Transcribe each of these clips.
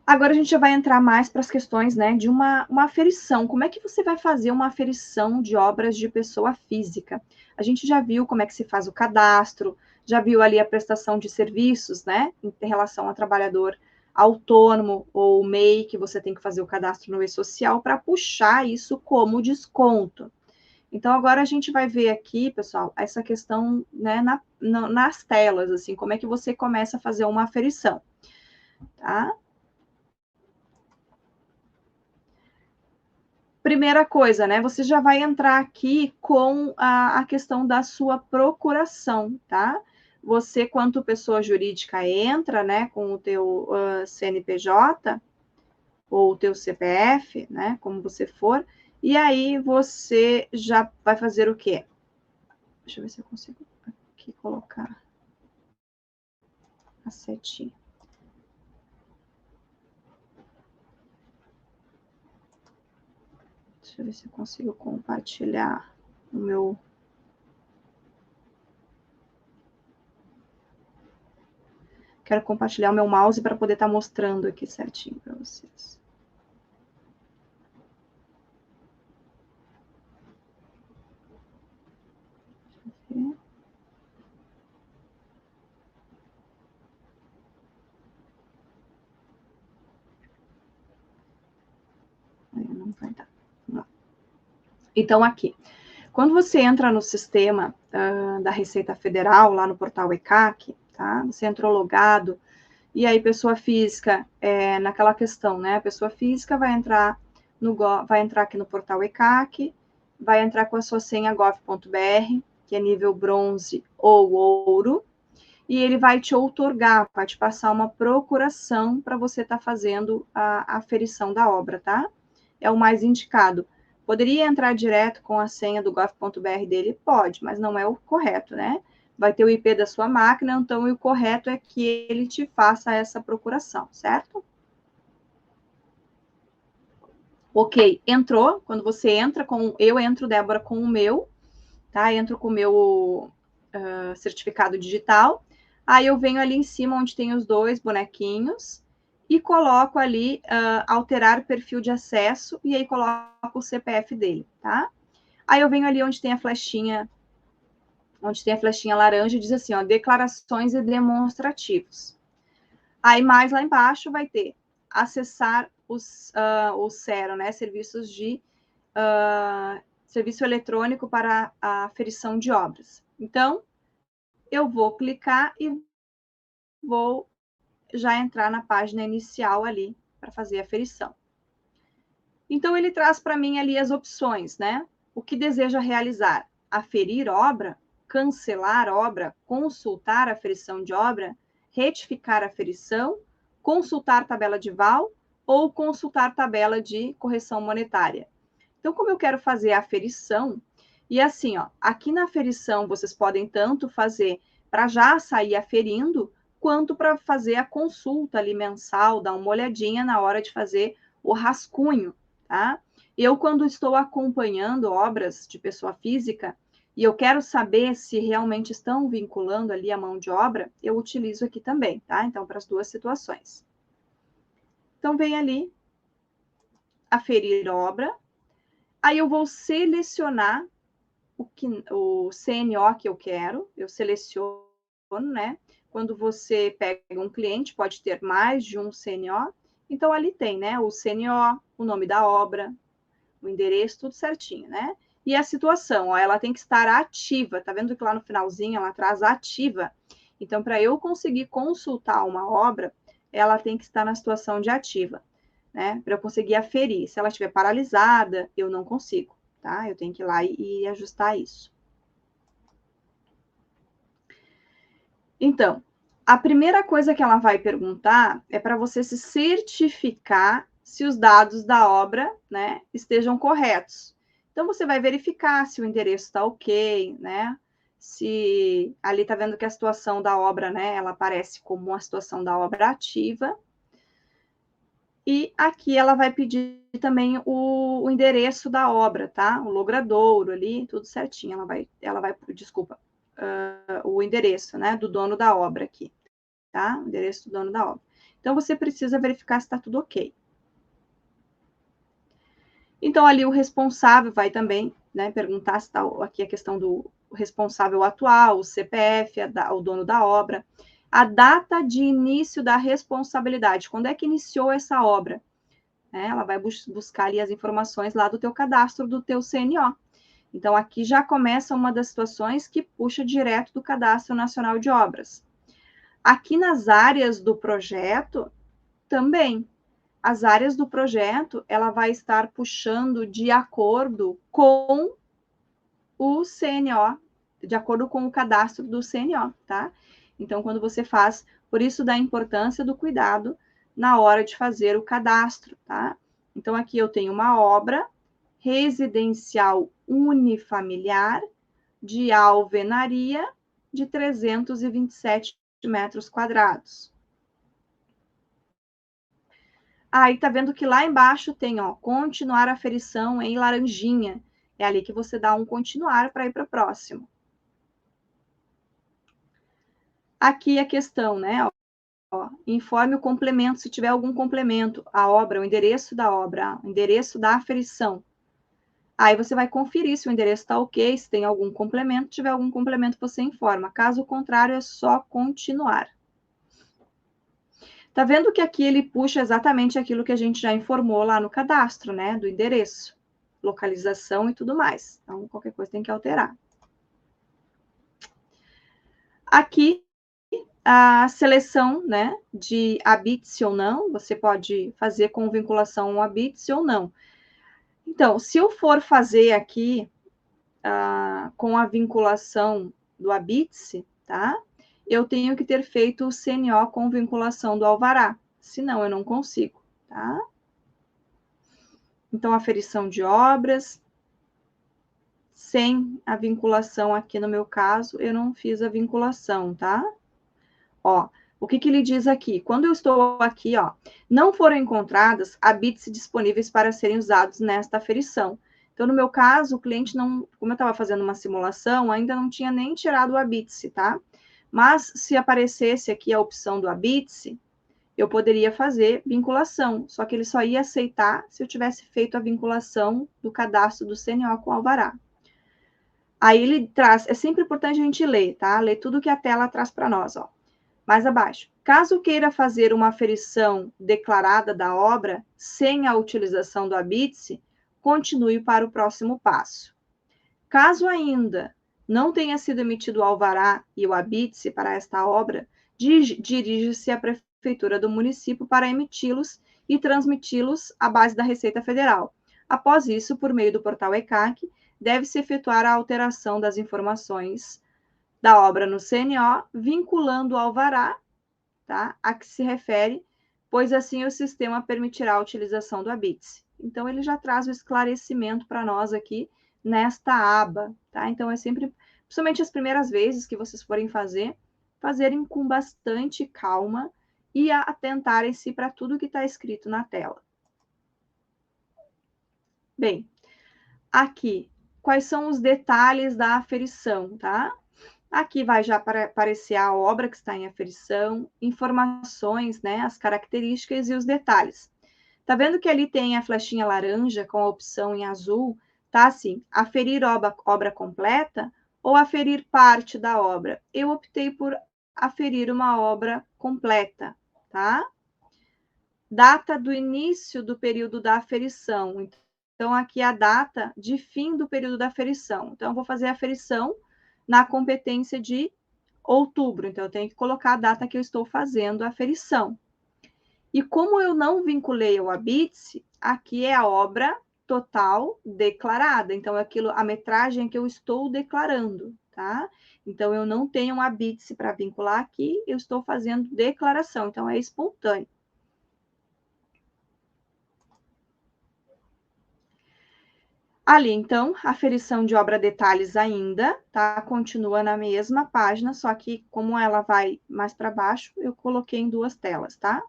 Agora a gente já vai entrar mais para as questões, né, de uma aferição. Como é que você vai fazer uma aferição de obras de pessoa física? A gente já viu como é que se faz o cadastro, já viu ali a prestação de serviços, né, em relação a trabalhador autônomo ou MEI, que você tem que fazer o cadastro no E-Social para puxar isso como desconto. Então, agora a gente vai ver aqui, pessoal, essa questão, né, nas telas, assim, como é que você começa a fazer uma aferição, tá? Primeira coisa, né? Você já vai entrar aqui com a questão da sua procuração, tá? Você, quanto pessoa jurídica, entra, né, com o teu CNPJ ou o teu CPF, né, como você for, e aí você já vai fazer o quê? Deixa eu ver se eu consigo aqui colocar a setinha. Deixa eu ver se eu consigo compartilhar o meu. Quero compartilhar o meu mouse para poder estar mostrando aqui certinho para vocês. Não vai dar. Não. Então, aqui. Quando você entra no sistema da Receita Federal, lá no portal ECAC, tá? Você entrou logado, e aí pessoa física, naquela questão, né? A pessoa física vai entrar aqui no portal ECAC, vai entrar com a sua senha gov.br, que é nível bronze ou ouro, e ele vai te outorgar, vai te passar uma procuração para você estar fazendo a aferição da obra, tá? É o mais indicado. Poderia entrar direto com a senha do gov.br dele? Pode, mas não é o correto, né? Vai ter o IP da sua máquina, então o correto é que ele te faça essa procuração, certo? Ok, entrou. Quando você entra com. Eu entro, Débora, com o meu, tá? Entro com o meu certificado digital. Aí eu venho ali em cima onde tem os dois bonequinhos e coloco ali alterar perfil de acesso e aí coloco o CPF dele, tá? Aí eu venho ali onde tem a flechinha laranja e diz assim, ó, declarações e demonstrativos. Aí mais lá embaixo vai ter acessar o SERO, né? Serviço eletrônico para a aferição de obras. Então, eu vou clicar e vou já entrar na página inicial ali para fazer a aferição. Então, ele traz para mim ali as opções, né? O que deseja realizar? Aferir obra, cancelar obra, consultar a aferição de obra, retificar a aferição, consultar tabela de val ou consultar tabela de correção monetária. Então, como eu quero fazer a aferição, e assim, ó, aqui na aferição vocês podem tanto fazer para já sair aferindo, quanto para fazer a consulta ali mensal, dar uma olhadinha na hora de fazer o rascunho, tá? Eu, quando estou acompanhando obras de pessoa física, e eu quero saber se realmente estão vinculando ali a mão de obra, eu utilizo aqui também, tá? Então, para as duas situações. Então, vem ali, aferir obra, aí eu vou selecionar o CNO que eu quero, eu seleciono, né? Quando você pega um cliente, pode ter mais de um CNO, então ali tem, né? O CNO, o nome da obra, o endereço, tudo certinho, né? E a situação, ó, ela tem que estar ativa, tá vendo que lá no finalzinho ela traz ativa? Então, para eu conseguir consultar uma obra, ela tem que estar na situação de ativa, né? Para eu conseguir aferir. Se ela estiver paralisada, eu não consigo, tá? Eu tenho que ir lá e ajustar isso. Então, a primeira coisa que ela vai perguntar é para você se certificar se os dados da obra, né, estejam corretos. Então, você vai verificar se o endereço está ok, né? Se ali está vendo que a situação da obra, né, ela aparece como uma situação da obra ativa. E aqui ela vai pedir também o endereço da obra, tá? O logradouro ali, tudo certinho. Desculpa, o endereço, né, do dono da obra aqui. tá? O endereço do dono da obra. Então, você precisa verificar se está tudo ok. Então, ali o responsável vai também, né, perguntar se está aqui a questão do responsável atual, o CPF, o dono da obra, a data de início da responsabilidade, quando é que iniciou essa obra? Ela vai buscar ali as informações lá do teu cadastro, do teu CNO. Então, aqui já começa uma das situações que puxa direto do Cadastro Nacional de Obras. Aqui nas áreas do projeto, também. As áreas do projeto, ela vai estar puxando de acordo com o CNO, de acordo com o cadastro do CNO, tá? Então, quando você faz, por isso da importância do cuidado na hora de fazer o cadastro, tá? Então, aqui eu tenho uma obra residencial unifamiliar de alvenaria de 327 metros quadrados. Aí tá vendo que lá embaixo tem, ó, continuar a aferição em laranjinha. É ali que você dá um continuar para ir para o próximo. Aqui a questão, né? Ó, informe o complemento, se tiver algum complemento, a obra, o endereço da obra, o endereço da aferição. Aí você vai conferir se o endereço está ok, se tem algum complemento. Se tiver algum complemento, você informa. Caso contrário, é só continuar. Tá vendo que aqui ele puxa exatamente aquilo que a gente já informou lá no cadastro, né? Do endereço, localização e tudo mais. Então, qualquer coisa tem que alterar. Aqui, a seleção, né? De habite-se ou não. Você pode fazer com vinculação ao habite-se ou não. Então, se eu for fazer aqui com a vinculação do habite-se, tá? Eu tenho que ter feito o CNO com vinculação do alvará, senão eu não consigo, tá? Então, aferição de obras, sem a vinculação aqui no meu caso, eu não fiz a vinculação, tá? Ó, o que ele diz aqui? Quando eu estou aqui, ó, não foram encontradas habite-se disponíveis para serem usados nesta aferição. Então, no meu caso, o cliente não, como eu estava fazendo uma simulação, ainda não tinha nem tirado o habite-se, tá? Mas, se aparecesse aqui a opção do habite-se, eu poderia fazer vinculação, só que ele só ia aceitar se eu tivesse feito a vinculação do cadastro do CNO com o alvará. Aí ele traz, é sempre importante a gente ler, tá? Ler tudo que a tela traz para nós, ó. Mais abaixo. Caso queira fazer uma aferição declarada da obra sem a utilização do habite-se, continue para o próximo passo. Caso ainda não tenha sido emitido o alvará e o habite-se para esta obra, dirige-se à prefeitura do município para emiti-los e transmiti-los à base da Receita Federal. Após isso, por meio do portal ECAC, deve-se efetuar a alteração das informações da obra no CNO, vinculando o alvará, tá, a que se refere, pois assim o sistema permitirá a utilização do habite-se. Então, ele já traz o esclarecimento para nós aqui nesta aba, tá? Então, é sempre, principalmente as primeiras vezes que vocês forem fazerem com bastante calma e atentarem-se para tudo que está escrito na tela. Bem, aqui, quais são os detalhes da aferição, tá? Aqui vai já aparecer a obra que está em aferição, informações, né, as características e os detalhes. Tá vendo que ali tem a flechinha laranja com a opção em azul? Tá assim, aferir obra completa ou aferir parte da obra? Eu optei por aferir uma obra completa, tá? Data do início do período da aferição. Então, aqui é a data de fim do período da aferição. Então, eu vou fazer a aferição na competência de outubro. Então, eu tenho que colocar a data que eu estou fazendo a aferição. E como eu não vinculei ao habite-se, aqui é a obra total declarada. Então, aquilo, a metragem que eu estou declarando, tá? Então, eu não tenho um habite-se para vincular aqui, eu estou fazendo declaração. Então, é espontâneo. Ali, então, aferição de obra detalhes ainda, tá? Continua na mesma página, só que como ela vai mais para baixo, eu coloquei em duas telas, tá?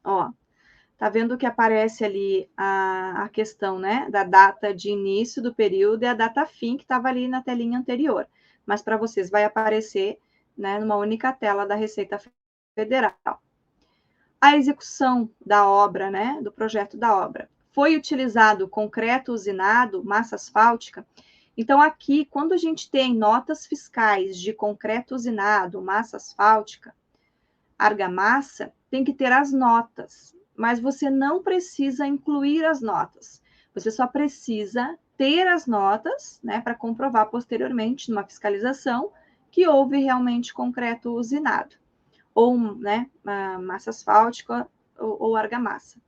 Ó, tá vendo que aparece ali a questão, né, da data de início do período e a data fim, que estava ali na telinha anterior. Mas para vocês vai aparecer, né, numa única tela da Receita Federal. A execução da obra, né, do projeto da obra. Foi utilizado concreto usinado, massa asfáltica? Então, aqui, quando a gente tem notas fiscais de concreto usinado, massa asfáltica, argamassa, tem que ter as notas, mas você não precisa incluir as notas. Você só precisa ter as notas, né, para comprovar posteriormente, numa fiscalização, que houve realmente concreto usinado, ou, né, massa asfáltica ou argamassa.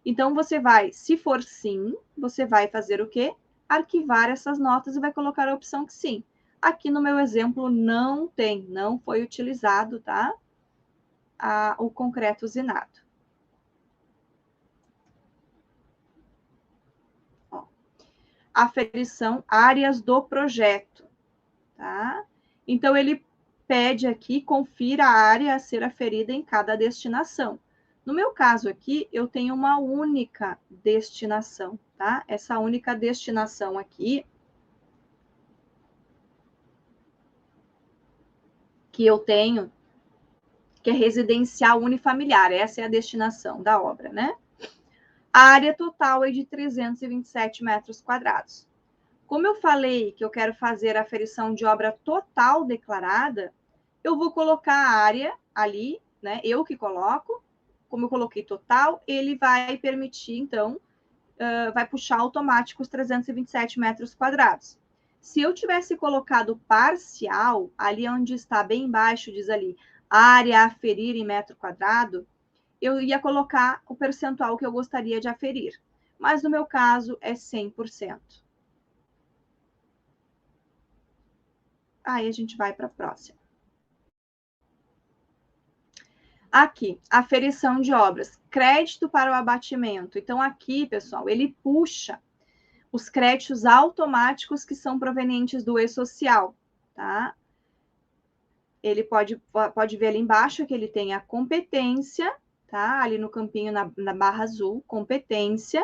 Então, você vai, se for sim, você vai fazer o quê? Arquivar essas notas e vai colocar a opção que sim. Aqui no meu exemplo não tem, não foi utilizado, tá? O concreto usinado. Ó, aferição áreas do projeto, tá? Então, ele pede aqui, confira a área a ser aferida em cada destinação. No meu caso aqui, eu tenho uma única destinação, tá? Essa única destinação aqui, que eu tenho, que é residencial unifamiliar, essa é a destinação da obra, né? A área total é de 327 metros quadrados. Como eu falei que eu quero fazer a aferição de obra total declarada, eu vou colocar a área ali, né? Eu que coloco, como eu coloquei total, ele vai permitir, então, vai puxar automático os 327 metros quadrados. Se eu tivesse colocado parcial, ali onde está bem embaixo, diz ali, área a aferir em metro quadrado, eu ia colocar o percentual que eu gostaria de aferir. Mas no meu caso é 100%. Aí a gente vai para a próxima. Aqui, aferição de obras, crédito para o abatimento. Então, aqui, pessoal, ele puxa os créditos automáticos que são provenientes do e-social, tá? Ele pode ver ali embaixo que ele tem a competência, tá? Ali no campinho, na barra azul, competência,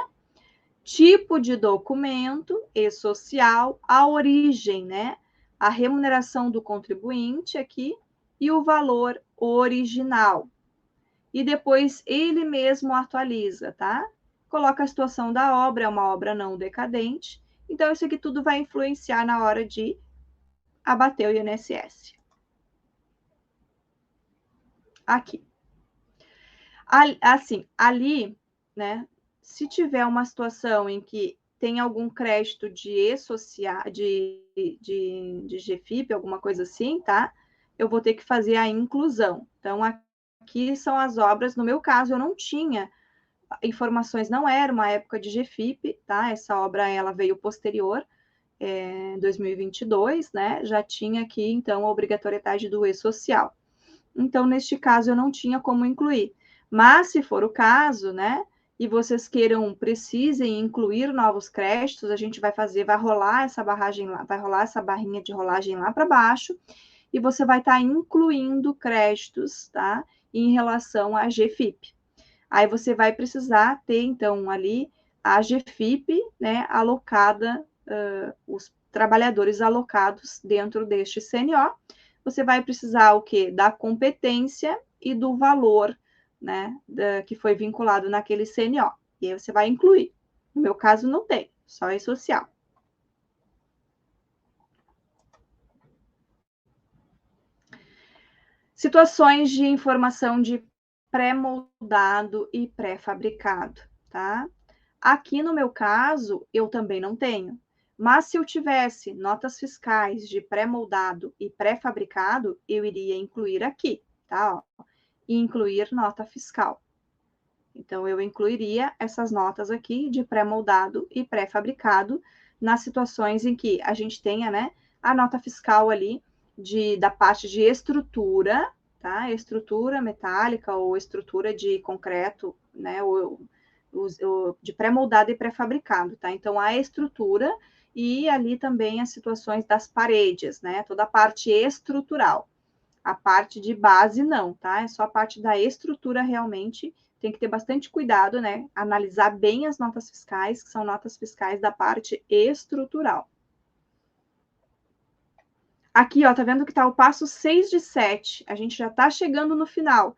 tipo de documento e-social, a origem, né? A remuneração do contribuinte aqui e o valor original. E depois ele mesmo atualiza, tá? Coloca a situação da obra, é uma obra não decadente. Então, isso aqui tudo vai influenciar na hora de abater o INSS. Aqui. Assim, ali, né? Se tiver uma situação em que tem algum crédito de e-social, de GFIP, alguma coisa assim, tá? Eu vou ter que fazer a inclusão. Então, aqui são as obras. No meu caso, eu não tinha informações, não era uma época de GFIP, tá? Essa obra, ela veio posterior, em 2022, né? Já tinha aqui, então, a obrigatoriedade do e-social. Então, neste caso, eu não tinha como incluir. Mas, se for o caso, né? E vocês precisem incluir novos créditos, a gente vai rolar essa barragem lá, vai rolar essa barrinha de rolagem lá para baixo, e você vai estar incluindo créditos, tá? Em relação à GFIP. Aí você vai precisar ter, então, ali a GFIP, né, alocada, os trabalhadores alocados dentro deste CNO. Você vai precisar o quê? Da competência e do valor, né, que foi vinculado naquele CNO. E aí você vai incluir. No meu caso, não tem, só é social. Situações de informação de pré-moldado e pré-fabricado, tá? Aqui no meu caso, eu também não tenho. Mas se eu tivesse notas fiscais de pré-moldado e pré-fabricado, eu iria incluir aqui, tá? Ó, e incluir nota fiscal. Então, eu incluiria essas notas aqui de pré-moldado e pré-fabricado nas situações em que a gente tenha, né, a nota fiscal ali da parte de estrutura, tá? Estrutura metálica ou estrutura de concreto, né? Ou de pré-moldado e pré-fabricado, tá? Então, a estrutura e ali também as situações das paredes, né? Toda a parte estrutural. A parte de base, não, tá? É só a parte da estrutura realmente. Tem que ter bastante cuidado, né? Analisar bem as notas fiscais, que são notas fiscais da parte estrutural. Aqui, ó, tá vendo que tá o passo 6 de 7. A gente já tá chegando no final.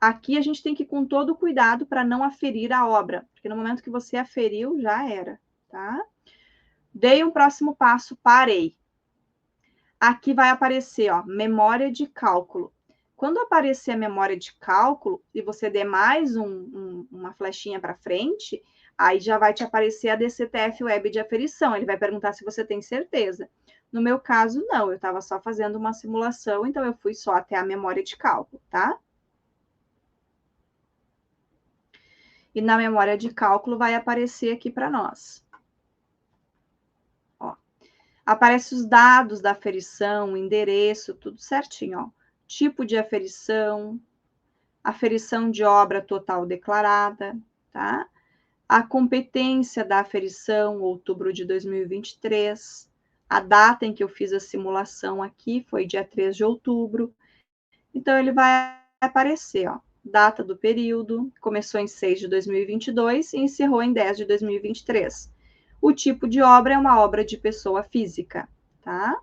Aqui a gente tem que ir com todo cuidado para não aferir a obra, porque no momento que você aferiu, já era, tá? Dei um próximo passo, parei. Aqui vai aparecer, ó, memória de cálculo. Quando aparecer a memória de cálculo e você der mais uma flechinha para frente, aí já vai te aparecer a DCTF Web de aferição. Ele vai perguntar se você tem certeza. No meu caso, não. Eu estava só fazendo uma simulação, então eu fui só até a memória de cálculo, tá? E na memória de cálculo vai aparecer aqui para nós. Ó, aparece os dados da aferição, o endereço, tudo certinho, ó. Tipo de aferição de obra total declarada, tá? A competência da aferição, outubro de 2023. A data em que eu fiz a simulação aqui foi dia 3 de outubro. Então, ele vai aparecer, ó, data do período, começou em 6 de 2022 e encerrou em 10 de 2023. O tipo de obra é uma obra de pessoa física, tá?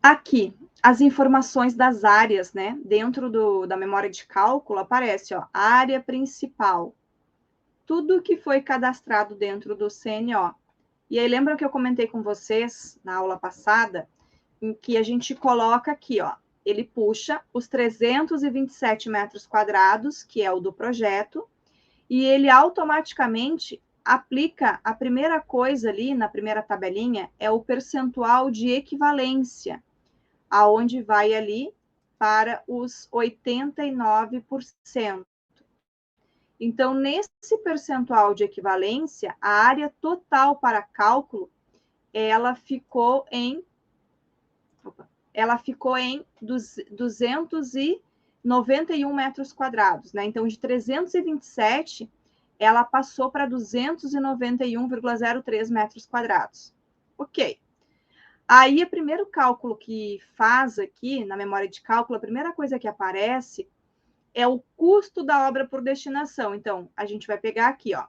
Aqui, as informações das áreas, né? Dentro da memória de cálculo aparece, ó, área principal. Tudo que foi cadastrado dentro do CNO. E aí, lembram que eu comentei com vocês na aula passada, em que a gente coloca aqui, ó, ele puxa os 327 metros quadrados, que é o do projeto, e ele automaticamente aplica a primeira coisa ali, na primeira tabelinha, é o percentual de equivalência, aonde vai ali para os 89%. Então, nesse percentual de equivalência, a área total para cálculo, ela ficou em 291 metros quadrados, né? Então, de 327, ela passou para 291,03 metros quadrados. Ok. Aí, o primeiro cálculo que faz aqui, na memória de cálculo, a primeira coisa que aparece é o custo da obra por destinação. Então, a gente vai pegar aqui, ó,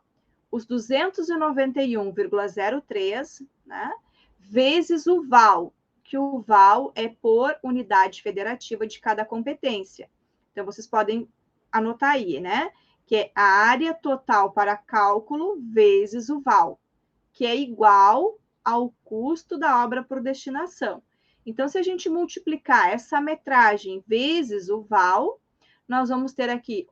os 291,03, né, vezes o VAL, que o VAL é por unidade federativa de cada competência. Então, vocês podem anotar aí, né, que é a área total para cálculo vezes o VAL, que é igual ao custo da obra por destinação. Então, se a gente multiplicar essa metragem vezes o VAL, nós vamos ter aqui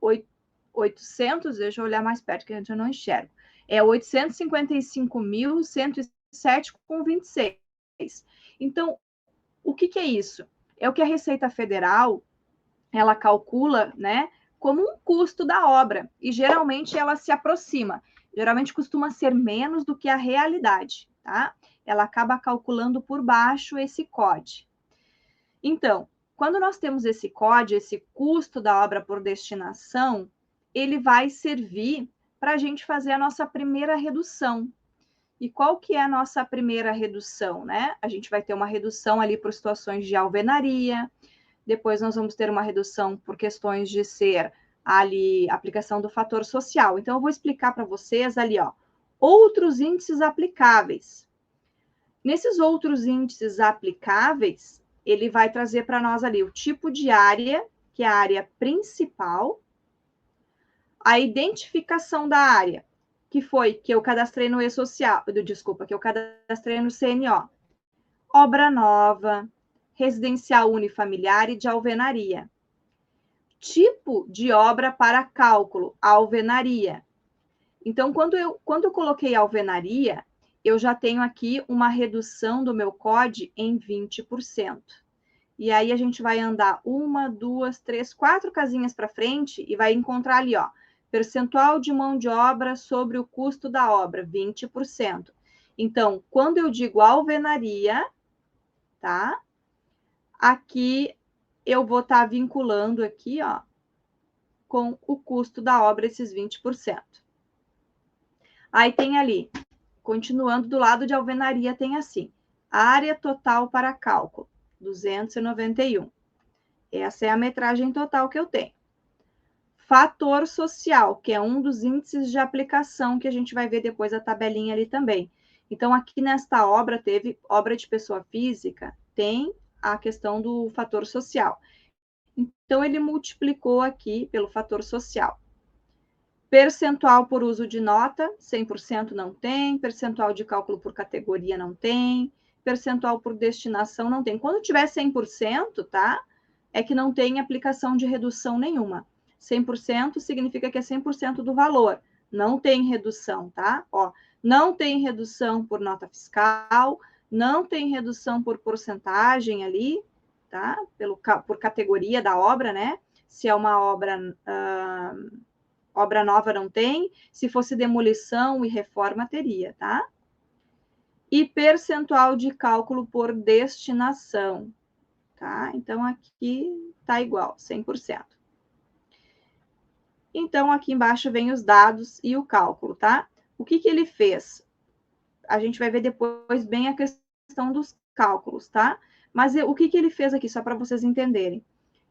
800, deixa eu olhar mais perto que a gente não enxerga, é 855.107,26. Então, o que é isso? É o que a Receita Federal, ela calcula, né, como um custo da obra, e geralmente ela se aproxima, geralmente costuma ser menos do que a realidade, tá? Ela acaba calculando por baixo esse COD. Então, quando nós temos esse COD, esse custo da obra por destinação, ele vai servir para a gente fazer a nossa primeira redução. E qual que é a nossa primeira redução, né? A gente vai ter uma redução ali por situações de alvenaria, depois nós vamos ter uma redução por questões de ser ali aplicação do fator social. Então, eu vou explicar para vocês ali, ó, outros índices aplicáveis. Nesses outros índices aplicáveis, ele vai trazer para nós ali o tipo de área, que é a área principal, a identificação da área, que foi que eu cadastrei no E-Social, desculpa, que eu cadastrei no CNO. Obra nova, residencial unifamiliar e de alvenaria. Tipo de obra para cálculo, alvenaria. Então, quando eu coloquei alvenaria, eu já tenho aqui uma redução do meu COD em 20%. E aí a gente vai andar 1, 2, 3, 4 casinhas para frente e vai encontrar ali, ó, percentual de mão de obra sobre o custo da obra, 20%. Então, quando eu digo alvenaria, tá? Aqui eu vou estar vinculando aqui, ó, com o custo da obra, esses 20%. Aí tem ali, continuando do lado de alvenaria, tem assim, área total para cálculo, 291. Essa é a metragem total que eu tenho. Fator social, que é um dos índices de aplicação que a gente vai ver depois a tabelinha ali também. Então, aqui nesta obra, teve obra de pessoa física, tem a questão do fator social. Então, ele multiplicou aqui pelo fator social. Percentual por uso de nota, 100% não tem, percentual de cálculo por categoria não tem, percentual por destinação não tem. Quando tiver 100%, tá? É que não tem aplicação de redução nenhuma. 100% significa que é 100% do valor. Não tem redução, tá? Ó, não tem redução por nota fiscal, não tem redução por porcentagem ali, tá? Por categoria da obra, né? Se é uma obra... obra nova não tem, se fosse demolição e reforma, teria, tá? E percentual de cálculo por destinação, tá? Então, aqui tá igual, 100%. Então, aqui embaixo vem os dados e o cálculo, tá? O que ele fez? A gente vai ver depois bem a questão dos cálculos, tá? Mas o que ele fez aqui, só para vocês entenderem?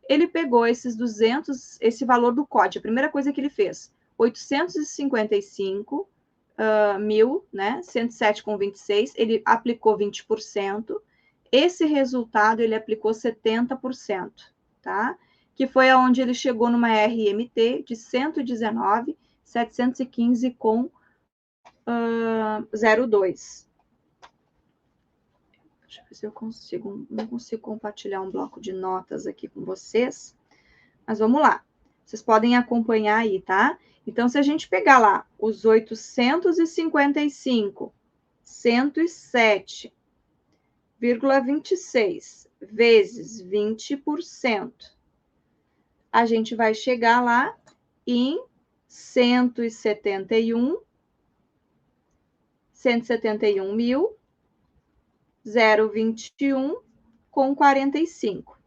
Ele pegou esses 200, esse valor do COD, a primeira coisa que ele fez, 855 mil, né, 107,26, ele aplicou 20%, esse resultado ele aplicou 70%, tá? Que foi aonde ele chegou numa RMT de 119.715,02. Deixa eu ver se eu consigo, não consigo compartilhar um bloco de notas aqui com vocês, mas vamos lá. Vocês podem acompanhar aí, tá? Então, se a gente pegar lá os 855, 107,26 vezes 20%, a gente vai chegar lá em 171.021,45.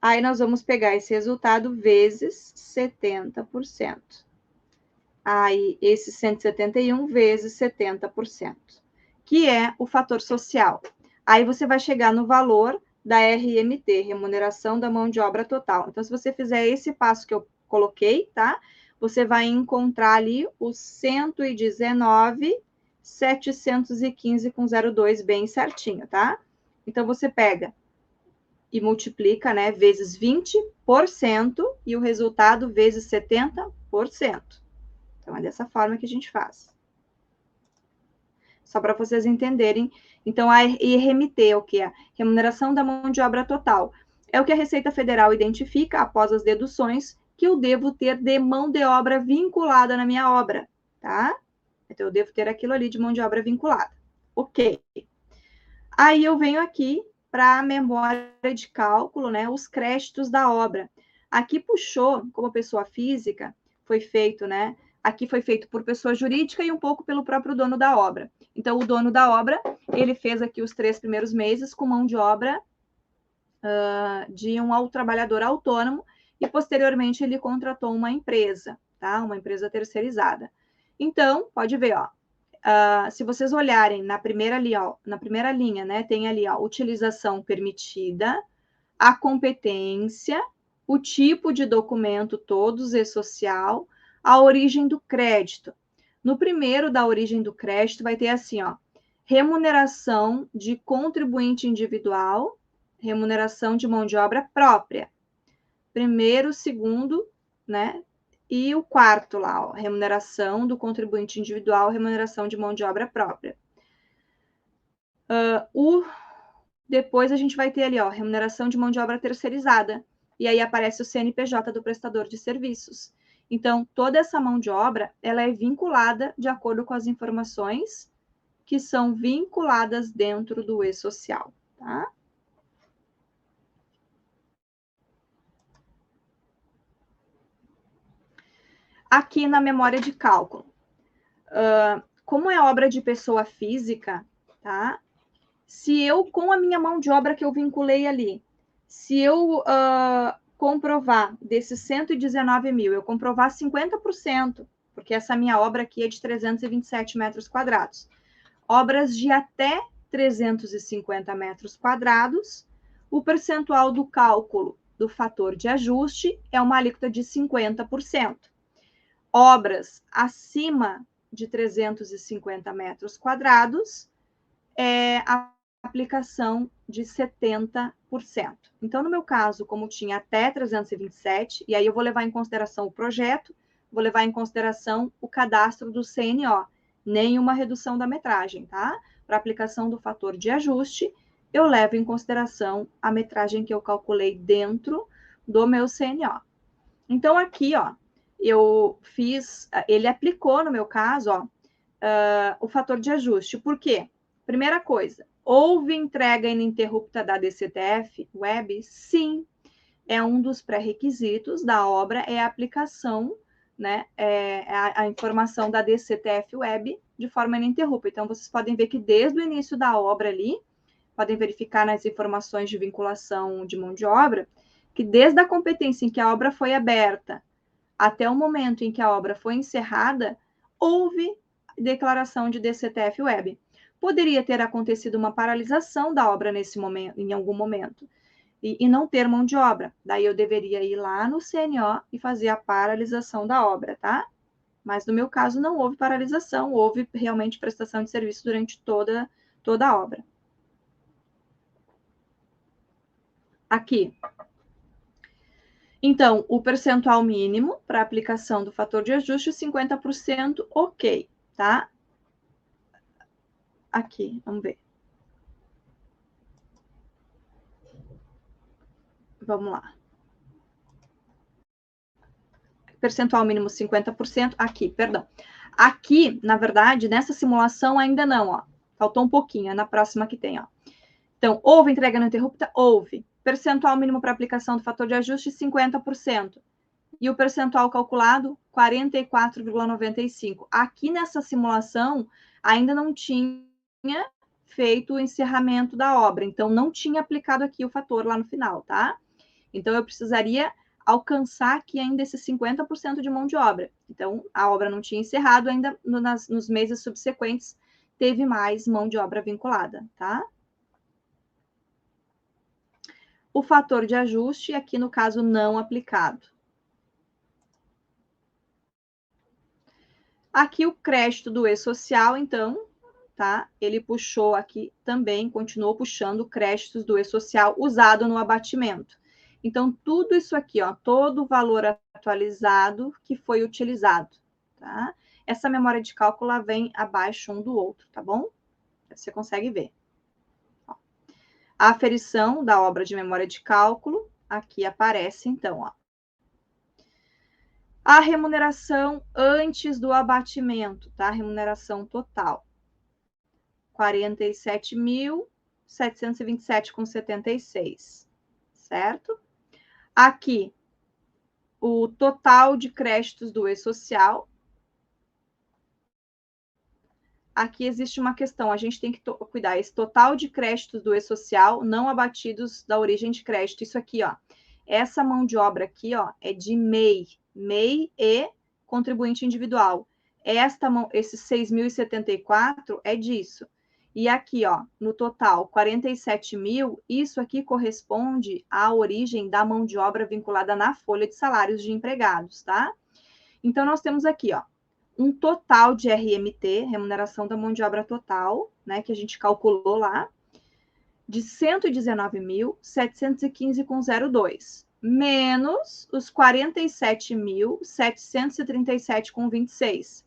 Aí, nós vamos pegar esse resultado vezes 70%. Aí, esse 171 vezes 70%, que é o fator social. Aí, você vai chegar no valor da RMT, remuneração da mão de obra total. Então, se você fizer esse passo que eu coloquei, tá? Você vai encontrar ali os 119.715,02 bem certinho, tá? Então, você pega e multiplica, né, vezes 20% e o resultado vezes 70%. Então, é dessa forma que a gente faz. Só para vocês entenderem. Então, a IRMT é o que? A remuneração da mão de obra total. É o que a Receita Federal identifica, após as deduções, que eu devo ter de mão de obra vinculada na minha obra, tá? Então, eu devo ter aquilo ali de mão de obra vinculada. Ok. Aí, eu venho aqui para a memória de cálculo, né? Os créditos da obra. Aqui puxou, como pessoa física, foi feito, né? Aqui foi feito por pessoa jurídica e um pouco pelo próprio dono da obra. Então, o dono da obra, ele fez aqui os 3 primeiros meses com mão de obra de um trabalhador autônomo e, posteriormente, ele contratou uma empresa, tá? Uma empresa terceirizada. Então, pode ver, ó. Se vocês olharem na primeira linha, né, tem ali, ó, utilização permitida, a competência, o tipo de documento todos e social, a origem do crédito. No primeiro da origem do crédito vai ter assim, ó, remuneração de contribuinte individual, remuneração de mão de obra própria. Primeiro, segundo, né? E o quarto lá, ó, remuneração do contribuinte individual, remuneração de mão de obra própria. Depois a gente vai ter ali, ó, remuneração de mão de obra terceirizada. E aí aparece o CNPJ do prestador de serviços. Então, toda essa mão de obra, ela é vinculada de acordo com as informações que são vinculadas dentro do e-social, tá? Aqui na memória de cálculo. Como é obra de pessoa física, tá? Se eu, com a minha mão de obra que eu vinculei ali, se eu comprovar desses 119 mil, eu comprovar 50%, porque essa minha obra aqui é de 327 metros quadrados. Obras de até 350 metros quadrados, o percentual do cálculo do fator de ajuste é uma alíquota de 50%. Obras acima de 350 metros quadrados é a aplicação de 70%. Então, no meu caso, como tinha até 327, e aí eu vou levar em consideração o projeto, vou levar em consideração o cadastro do CNO, nenhuma redução da metragem, tá? Para aplicação do fator de ajuste, eu levo em consideração a metragem que eu calculei dentro do meu CNO. Então, aqui, ó, eu fiz, ele aplicou, no meu caso, ó, o fator de ajuste. Por quê? Primeira coisa, houve entrega ininterrupta da DCTF Web? Sim, é um dos pré-requisitos da obra, é a aplicação, né, a informação da DCTF Web de forma ininterrupta. Então, vocês podem ver que desde o início da obra ali, podem verificar nas informações de vinculação de mão de obra, que desde a competência em que a obra foi aberta até o momento em que a obra foi encerrada, houve declaração de DCTF Web. Poderia ter acontecido uma paralisação da obra nesse momento, em algum momento, e não ter mão de obra. Daí eu deveria ir lá no CNO e fazer a paralisação da obra, tá? Mas no meu caso não houve paralisação, houve realmente prestação de serviço durante toda a obra. Aqui. Então, o percentual mínimo para aplicação do fator de ajuste, 50%, ok, tá? Aqui, vamos ver. Vamos lá. Percentual mínimo 50%, aqui, perdão. Aqui, na verdade, nessa simulação ainda não, ó. Faltou um pouquinho, é na próxima que tem, ó. Então, houve entrega não interrupta? Houve. Percentual mínimo para aplicação do fator de ajuste, 50%. E o percentual calculado, 44,95%. Aqui nessa simulação, ainda não tinha feito o encerramento da obra, então não tinha aplicado aqui o fator lá no final, tá? Então, eu precisaria alcançar aqui ainda esse 50% de mão de obra. Então, a obra não tinha encerrado, ainda nos meses subsequentes teve mais mão de obra vinculada, tá? O fator de ajuste, aqui no caso, não aplicado. Aqui o crédito do E-Social, então, tá? Ele puxou aqui também, continuou puxando créditos do E-Social usado no abatimento. Então, tudo isso aqui, ó, todo o valor atualizado que foi utilizado, tá? Essa memória de cálculo vem abaixo um do outro, tá bom? Você consegue ver. Ó. A aferição da obra de memória de cálculo, aqui aparece, então, ó. A remuneração antes do abatimento, tá? Remuneração total. 47.727,76, certo? Aqui, o total de créditos do E-Social. Aqui existe uma questão, a gente tem que cuidar, esse total de créditos do E-Social não abatidos da origem de crédito, isso aqui, ó, essa mão de obra aqui, ó, é de MEI e contribuinte individual. Esses 6.074 é disso. E aqui, ó, no total, 47 mil, isso aqui corresponde à origem da mão de obra vinculada na folha de salários de empregados, tá? Então, nós temos aqui, ó, um total de RMT, remuneração da mão de obra total, né, que a gente calculou lá, de 119.715,02, menos os 47.737,26.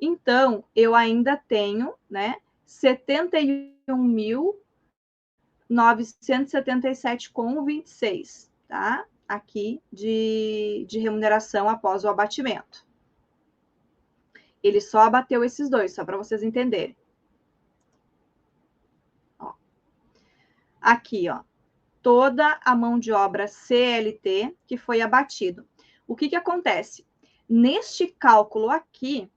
Então, eu ainda tenho, né, 71.977,26, tá? Aqui de remuneração após o abatimento. Ele só abateu esses dois, só para vocês entenderem. Ó. Aqui, ó, toda a mão de obra CLT que foi abatido. O que acontece? Neste cálculo aqui,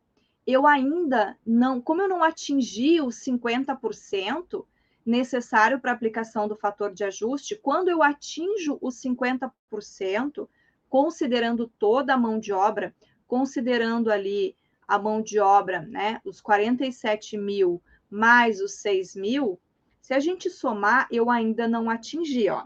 eu ainda não, como eu não atingi os 50% necessário para aplicação do fator de ajuste, quando eu atinjo os 50%, considerando toda a mão de obra, considerando ali a mão de obra, né, os 47 mil mais os 6 mil, se a gente somar, eu ainda não atingi, ó.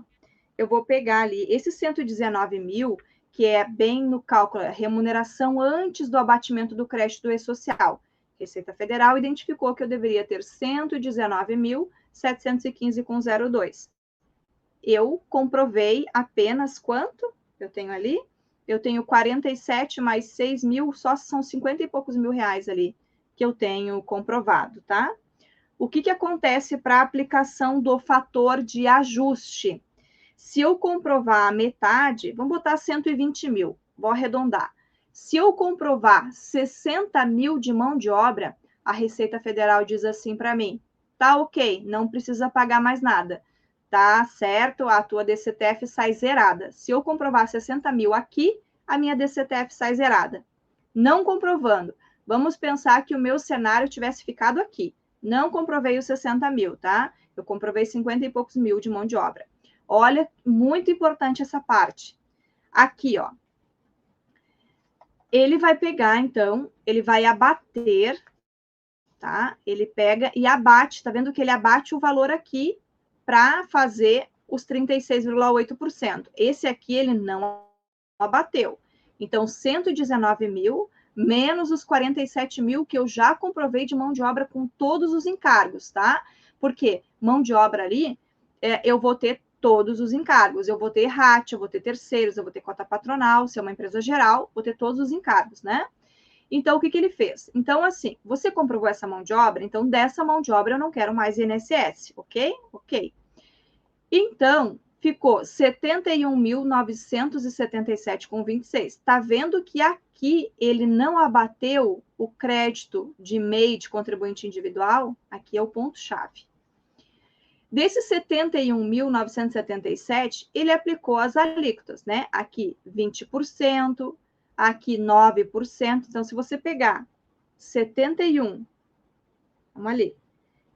Eu vou pegar ali esses 119 mil, que é bem no cálculo, remuneração antes do abatimento do crédito do E-Social. Receita Federal identificou que eu deveria ter 119.715,02. Eu comprovei apenas quanto eu tenho ali? Eu tenho 47 mais 6 mil, só são 50 e poucos mil reais ali que eu tenho comprovado, tá? O que acontece para a aplicação do fator de ajuste? Se eu comprovar a metade, vamos botar 120 mil, vou arredondar. Se eu comprovar 60 mil de mão de obra, a Receita Federal diz assim para mim, tá ok, não precisa pagar mais nada. Tá certo, a tua DCTF sai zerada. Se eu comprovar 60 mil aqui, a minha DCTF sai zerada. Não comprovando, vamos pensar que o meu cenário tivesse ficado aqui. Não comprovei os 60 mil, tá? Eu comprovei 50 e poucos mil de mão de obra. Olha, muito importante essa parte. Aqui, ó. Ele vai pegar, então, ele vai abater, tá? Ele pega e abate, tá vendo que ele abate o valor aqui para fazer os 36,8%. Esse aqui ele não abateu. Então, 119 mil menos os 47 mil que eu já comprovei de mão de obra com todos os encargos, tá? Porque mão de obra ali, eu vou ter todos os encargos. Eu vou ter RAT, eu vou ter terceiros, eu vou ter cota patronal, se é uma empresa geral, vou ter todos os encargos, né? Então, o que ele fez? Então, assim, você comprovou essa mão de obra, então dessa mão de obra eu não quero mais INSS, ok? Ok. Então, ficou 71.977,26. Está vendo que aqui ele não abateu o crédito de MEI de contribuinte individual? Aqui é o ponto-chave. Desses 71.977, ele aplicou as alíquotas, né? Aqui 20%, aqui 9%. Então, se você pegar 71, vamos ali,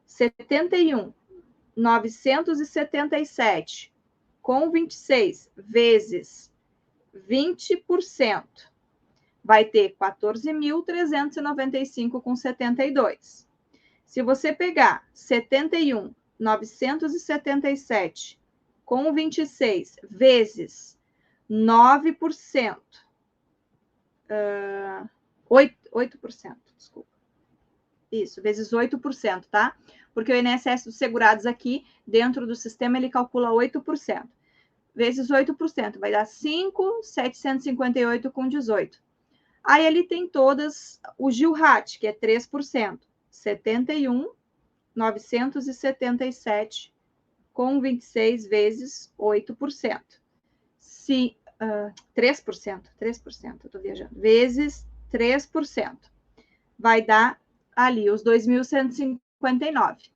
71.977 com 26 vezes 20%, vai ter 14.395,72. Se você pegar 71.977 com 26 vezes 9%, 8%, desculpa. Isso, vezes 8%, tá? Porque o INSS dos segurados aqui, dentro do sistema, ele calcula 8%. Vezes 8%, vai dar 5.758,18. Aí ele tem todas o GILRAT, que é 3%, 71.977 com 26 vezes 8%. Se 3%, eu estou viajando, vezes 3%, vai dar ali os 2.159.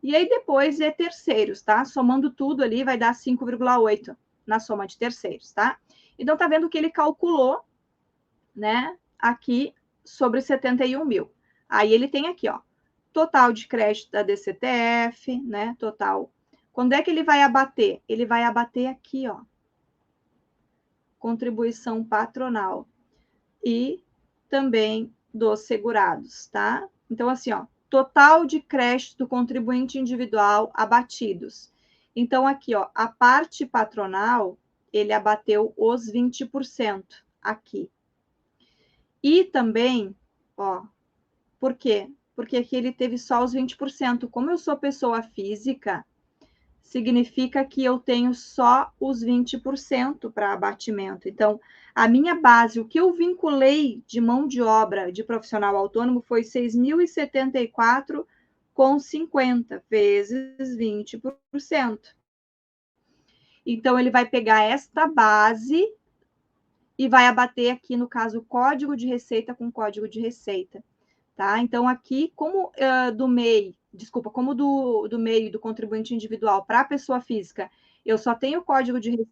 E aí depois é terceiros, tá? Somando tudo ali vai dar 5,8 na soma de terceiros, tá? Então tá vendo que ele calculou, né, aqui sobre 71 mil. Aí ele tem aqui, ó, total de crédito da DCTF, né, total. Quando é que ele vai abater? Ele vai abater aqui, ó, contribuição patronal e também dos segurados, tá? Então, assim, ó, total de crédito do contribuinte individual abatidos. Então, aqui, ó, a parte patronal, ele abateu os 20% aqui. E também, ó, por quê? Porque aqui ele teve só os 20%. Como eu sou pessoa física, significa que eu tenho só os 20% para abatimento. Então, a minha base, o que eu vinculei de mão de obra de profissional autônomo foi 6.074,50 vezes 20%. Então, ele vai pegar esta base e vai abater aqui, no caso, o código de receita com código de receita. Tá? Então, aqui, como do MEI, desculpa, como do MEI, do contribuinte individual para a pessoa física, eu só tenho o código de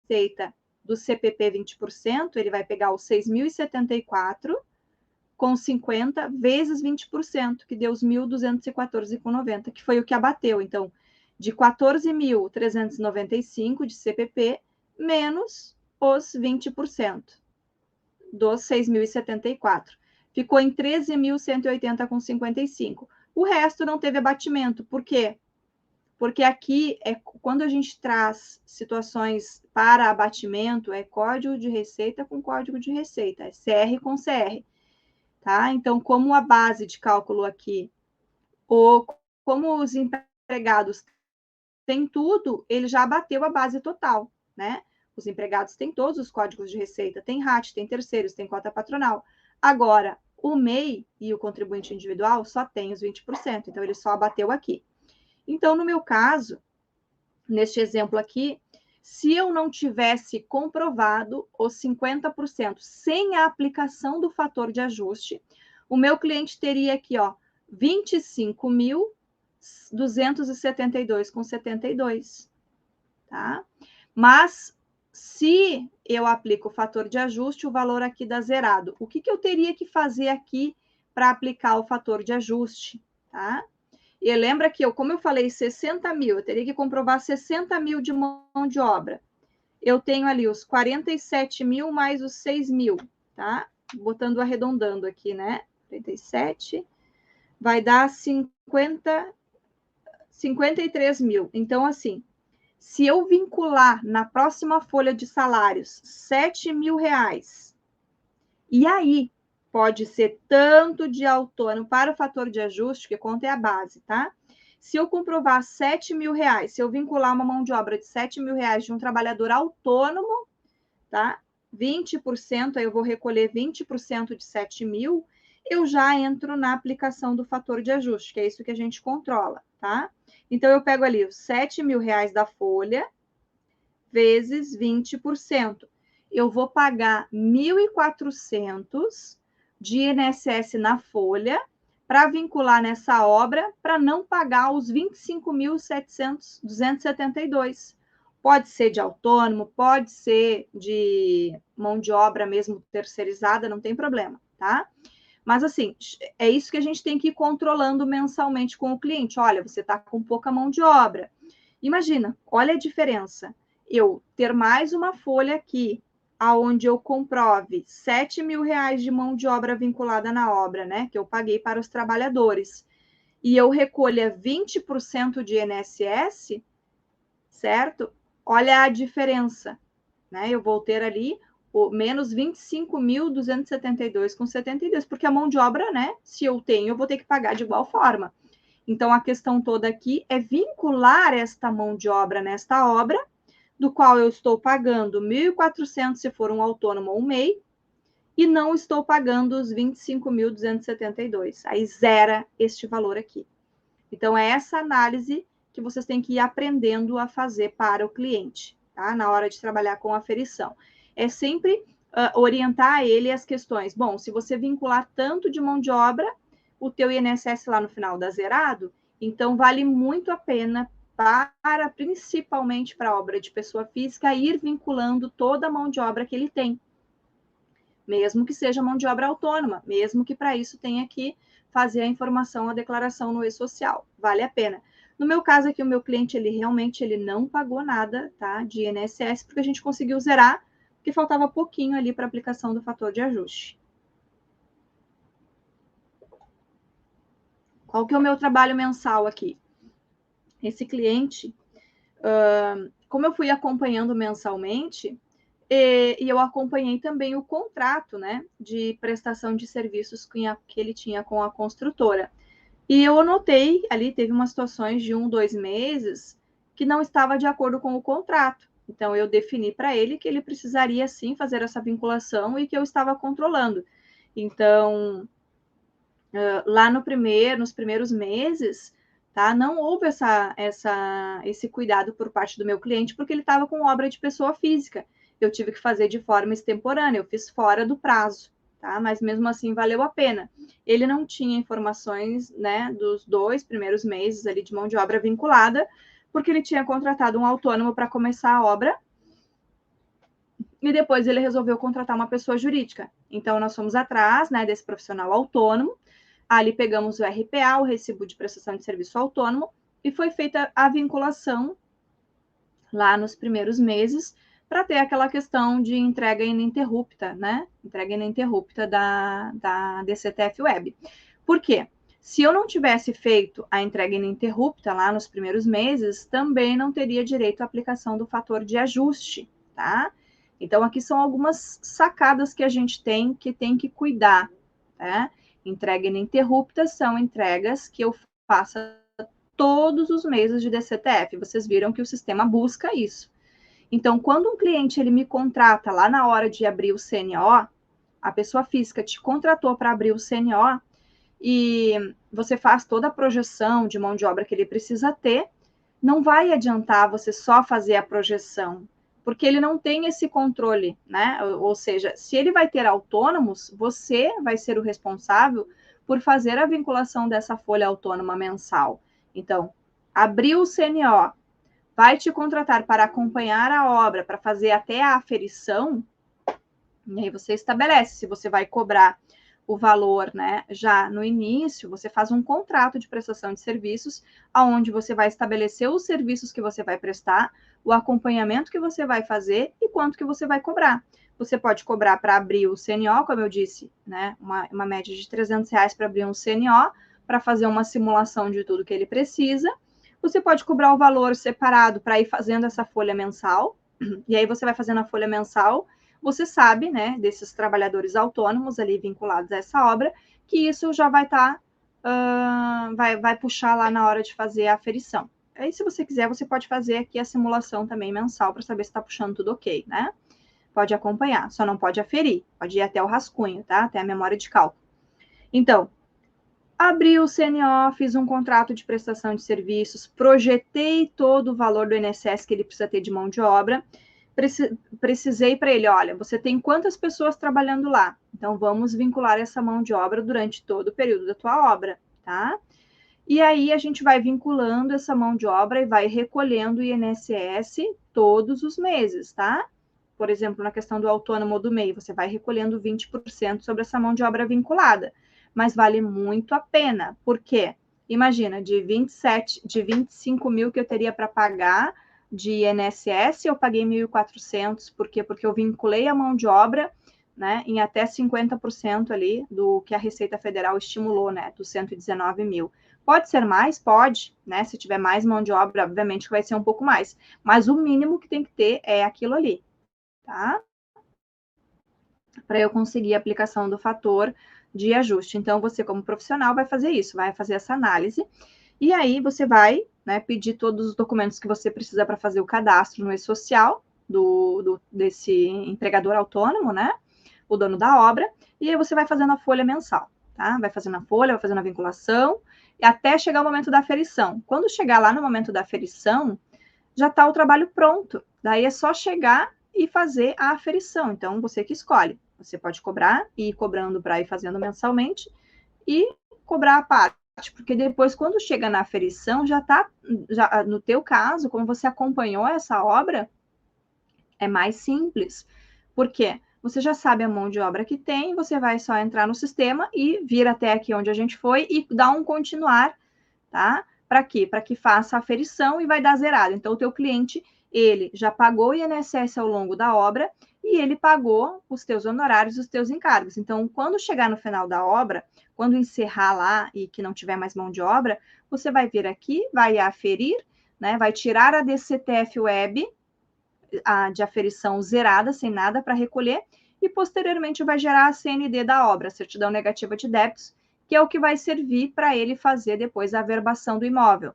receita do CPP 20%, ele vai pegar os 6.074,50 vezes 20%, que deu os 1.214,90, que foi o que abateu. Então, de 14.395 de CPP, menos os 20% dos 6.074. Ficou em 13.180,55. O resto não teve abatimento. Por quê? Porque aqui, quando a gente traz situações para abatimento, é código de receita com código de receita, é CR com CR. tá? Então, como a base de cálculo aqui, ou como os empregados têm tudo, ele já bateu a base total, né? Os empregados têm todos os códigos de receita, tem RAT, tem terceiros, tem cota patronal. Agora, o MEI e o contribuinte individual só tem os 20%, então ele só abateu aqui. Então, no meu caso, neste exemplo aqui, se eu não tivesse comprovado os 50% sem a aplicação do fator de ajuste, o meu cliente teria aqui, ó, 25.272,72, tá? Mas se eu aplico o fator de ajuste, o valor aqui dá zerado. O que eu teria que fazer aqui para aplicar o fator de ajuste, tá? E lembra que como eu falei 60 mil, eu teria que comprovar 60 mil de mão de obra. Eu tenho ali os 47 mil mais os 6 mil, tá? Botando, arredondando aqui, né? 47, vai dar 53 mil. Então, assim, se eu vincular na próxima folha de salários 7 mil reais, e aí pode ser tanto de autônomo para o fator de ajuste, que conta é a base, tá? Se eu comprovar 7 mil reais, se eu vincular uma mão de obra de 7 mil reais de um trabalhador autônomo, tá? 20%, aí eu vou recolher 20% de 7 mil, eu já entro na aplicação do fator de ajuste, que é isso que a gente controla, tá? Então, eu pego ali os 7 mil reais da folha, vezes 20%. Eu vou pagar 1.400 de INSS na folha para vincular nessa obra, para não pagar os 25.272. Pode ser de autônomo, pode ser de mão de obra mesmo terceirizada, não tem problema, tá? Mas, assim, é isso que a gente tem que ir controlando mensalmente com o cliente. Olha, você está com pouca mão de obra. Imagina, olha a diferença. Eu ter mais uma folha aqui, aonde eu comprove 7 mil reais de mão de obra vinculada na obra, né? Que eu paguei para os trabalhadores. E eu recolha 20% de INSS, certo? Olha a diferença, né? Eu vou ter ali o menos 25.272,72, porque a mão de obra, né? Se eu tenho, eu vou ter que pagar de igual forma. Então, a questão toda aqui é vincular esta mão de obra nesta obra, do qual eu estou pagando 1.400 se for um autônomo ou um MEI, e não estou pagando os 25.272. Aí zera este valor aqui. Então, é essa análise que vocês têm que ir aprendendo a fazer para o cliente, tá? Na hora de trabalhar com aferição. É sempre orientar ele as questões. Bom, se você vincular tanto de mão de obra, o teu INSS lá no final dá zerado, então vale muito a pena para, principalmente para a obra de pessoa física, ir vinculando toda a mão de obra que ele tem. Mesmo que seja mão de obra autônoma, mesmo que para isso tenha que fazer a informação, a declaração no e-social. Vale a pena. No meu caso aqui, o meu cliente, ele realmente não pagou nada, tá, de INSS, porque a gente conseguiu zerar, porque faltava pouquinho ali para aplicação do fator de ajuste. Qual que é o meu trabalho mensal aqui? Esse cliente, como eu fui acompanhando mensalmente, e eu acompanhei também o contrato, né, de prestação de serviços que ele tinha com a construtora. E eu notei ali, teve umas situações de 1, 2 meses que não estava de acordo com o contrato. Então, eu defini para ele que ele precisaria, sim, fazer essa vinculação e que eu estava controlando. Então, lá nos primeiros meses, tá, não houve esse cuidado por parte do meu cliente, porque ele estava com obra de pessoa física. Eu tive que fazer de forma extemporânea, eu fiz fora do prazo, tá? Mas mesmo assim valeu a pena. Ele não tinha informações, né, dos 2 primeiros meses ali de mão de obra vinculada, porque ele tinha contratado um autônomo para começar a obra, e depois ele resolveu contratar uma pessoa jurídica. Então, nós fomos atrás, né, desse profissional autônomo, ali pegamos o RPA, o Recibo de Prestação de Serviço Autônomo, e foi feita a vinculação lá nos primeiros meses, para ter aquela questão de entrega ininterrupta, né? Entrega ininterrupta da DCTF Web. Por quê? Se eu não tivesse feito a entrega ininterrupta lá nos primeiros meses, também não teria direito à aplicação do fator de ajuste, tá? Então, aqui são algumas sacadas que a gente tem que cuidar, né? Entrega ininterrupta são entregas que eu faço todos os meses de DCTF. Vocês viram que o sistema busca isso. Então, quando um cliente ele me contrata lá na hora de abrir o CNO, a pessoa física te contratou para abrir o CNO e você faz toda a projeção de mão de obra que ele precisa ter, não vai adiantar você só fazer a projeção, porque ele não tem esse controle, né? Ou seja, se ele vai ter autônomos, você vai ser o responsável por fazer a vinculação dessa folha autônoma mensal. Então, abriu o CNO, vai te contratar para acompanhar a obra, para fazer até a aferição, e aí você estabelece se você vai cobrar o valor, né, já no início, você faz um contrato de prestação de serviços, aonde você vai estabelecer os serviços que você vai prestar, o acompanhamento que você vai fazer e quanto que você vai cobrar. Você pode cobrar para abrir o CNO, como eu disse, né, uma média de R$300 para abrir um CNO, para fazer uma simulação de tudo que ele precisa. Você pode cobrar o valor separado para ir fazendo essa folha mensal, e aí você vai fazendo a folha mensal. Você sabe, né, desses trabalhadores autônomos ali vinculados a essa obra, que isso já vai estar, vai puxar lá na hora de fazer a aferição. Aí, se você quiser, você pode fazer aqui a simulação também mensal para saber se está puxando tudo ok, né? Pode acompanhar, só não pode aferir, pode ir até o rascunho, tá? Até a memória de cálculo. Então, abri o CNO, fiz um contrato de prestação de serviços, projetei todo o valor do INSS que ele precisa ter de mão de obra, precisei para ele, olha, você tem quantas pessoas trabalhando lá? Então, vamos vincular essa mão de obra durante todo o período da tua obra, tá? E aí, a gente vai vinculando essa mão de obra e vai recolhendo o INSS todos os meses, tá? Por exemplo, na questão do autônomo do MEI, você vai recolhendo 20% sobre essa mão de obra vinculada. Mas vale muito a pena, porque imagina, de 25 mil que eu teria para pagar de INSS, eu paguei 1.400, por quê? Porque eu vinculei a mão de obra, né, em até 50% ali do que a Receita Federal estimulou, né, dos 119 mil. Pode ser mais? Pode, né, se tiver mais mão de obra, obviamente que vai ser um pouco mais, mas o mínimo que tem que ter é aquilo ali, tá? Para eu conseguir a aplicação do fator de ajuste. Então, você como profissional vai fazer isso, vai fazer essa análise, e aí você vai, né, pedir todos os documentos que você precisa para fazer o cadastro no e-social desse empregador autônomo, né, o dono da obra, e aí você vai fazendo a folha mensal, tá? Vai fazendo a folha, vai fazendo a vinculação, e até chegar o momento da aferição. Quando chegar lá no momento da aferição, já está o trabalho pronto. Daí é só chegar e fazer a aferição. Então, você que escolhe. Você pode cobrar e ir cobrando para ir fazendo mensalmente e cobrar a parte. Porque depois, quando chega na aferição, já no teu caso, como você acompanhou essa obra, é mais simples. Por quê? Você já sabe a mão de obra que tem, você vai só entrar no sistema e vir até aqui onde a gente foi e dar um continuar, tá? Para quê? Para que faça a aferição e vai dar zerado. Então, o teu cliente, ele já pagou o INSS ao longo da obra e ele pagou os teus honorários, os teus encargos. Então, quando chegar no final da obra, quando encerrar lá e que não tiver mais mão de obra, você vai vir aqui, vai aferir, né? Vai tirar a DCTF Web, a de aferição zerada, sem nada para recolher, e posteriormente vai gerar a CND da obra, certidão negativa de débitos, que é o que vai servir para ele fazer depois a averbação do imóvel.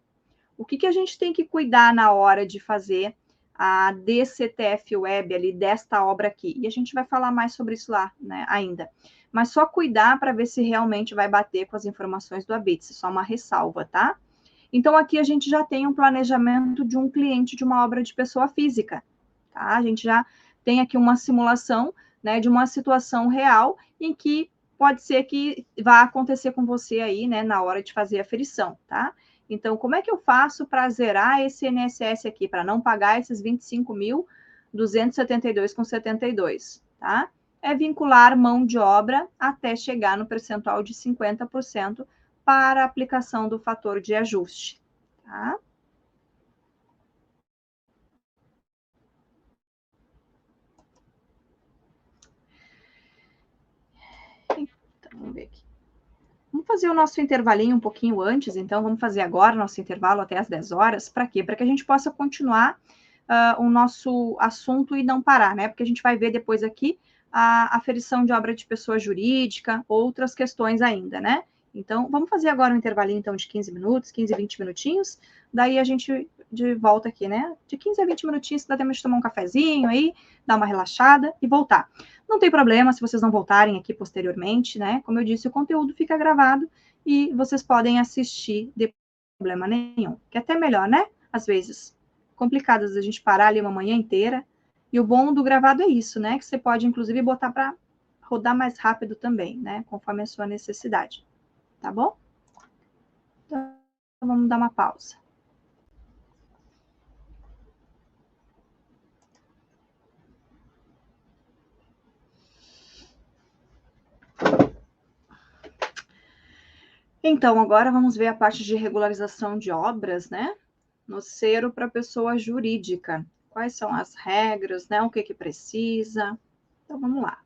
O que a gente tem que cuidar na hora de fazer a DCTF Web ali desta obra aqui? E a gente vai falar mais sobre isso lá, né, ainda. Mas só cuidar para ver se realmente vai bater com as informações do ABITS, só uma ressalva, tá? Então, aqui a gente já tem um planejamento de um cliente de uma obra de pessoa física, tá? A gente já tem aqui uma simulação, né, de uma situação real em que pode ser que vá acontecer com você aí, né, na hora de fazer a aferição, tá? Então, como é que eu faço para zerar esse INSS aqui, para não pagar esses 25.272,72, tá? É vincular mão de obra até chegar no percentual de 50% para a aplicação do fator de ajuste, tá? Então, vamos ver aqui. Vamos fazer o nosso intervalinho um pouquinho antes, então vamos fazer agora o nosso intervalo até as 10 horas. Para quê? Para que a gente possa continuar o nosso assunto e não parar, né? Porque a gente vai ver depois aqui a aferição de obra de pessoa jurídica, outras questões ainda, né? Então, vamos fazer agora um intervalinho, então, de 15 minutos, 15, 20 minutinhos, daí a gente de volta aqui, né? De 15 a 20 minutinhos, dá tempo de tomar um cafezinho aí, dar uma relaxada e voltar. Não tem problema se vocês não voltarem aqui posteriormente, né? Como eu disse, o conteúdo fica gravado e vocês podem assistir de problema nenhum. Que é até melhor, né? Às vezes, complicado a gente parar ali uma manhã inteira. E o bom do gravado é isso, né? Que você pode, inclusive, botar para rodar mais rápido também, né? Conforme a sua necessidade. Tá bom? Então, vamos dar uma pausa. Então, agora vamos ver a parte de regularização de obras, né? No Cero para pessoa jurídica. Quais são as regras, né? O que precisa. Então, vamos lá.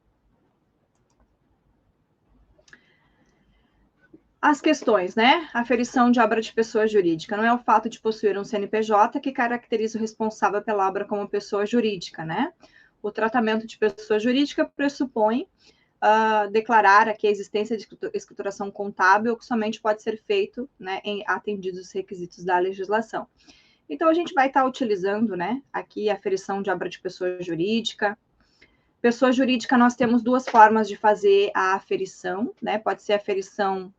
As questões, né? Aferição de obra de pessoa jurídica. Não é o fato de possuir um CNPJ que caracteriza o responsável pela obra como pessoa jurídica, né? O tratamento de pessoa jurídica pressupõe declarar aqui a existência de escrituração contábil, que somente pode ser feito, né, atendidos os requisitos da legislação. Então, a gente vai estar utilizando, né, aqui a aferição de obra de pessoa jurídica. Pessoa jurídica, nós temos duas formas de fazer a aferição, né? Pode ser aferição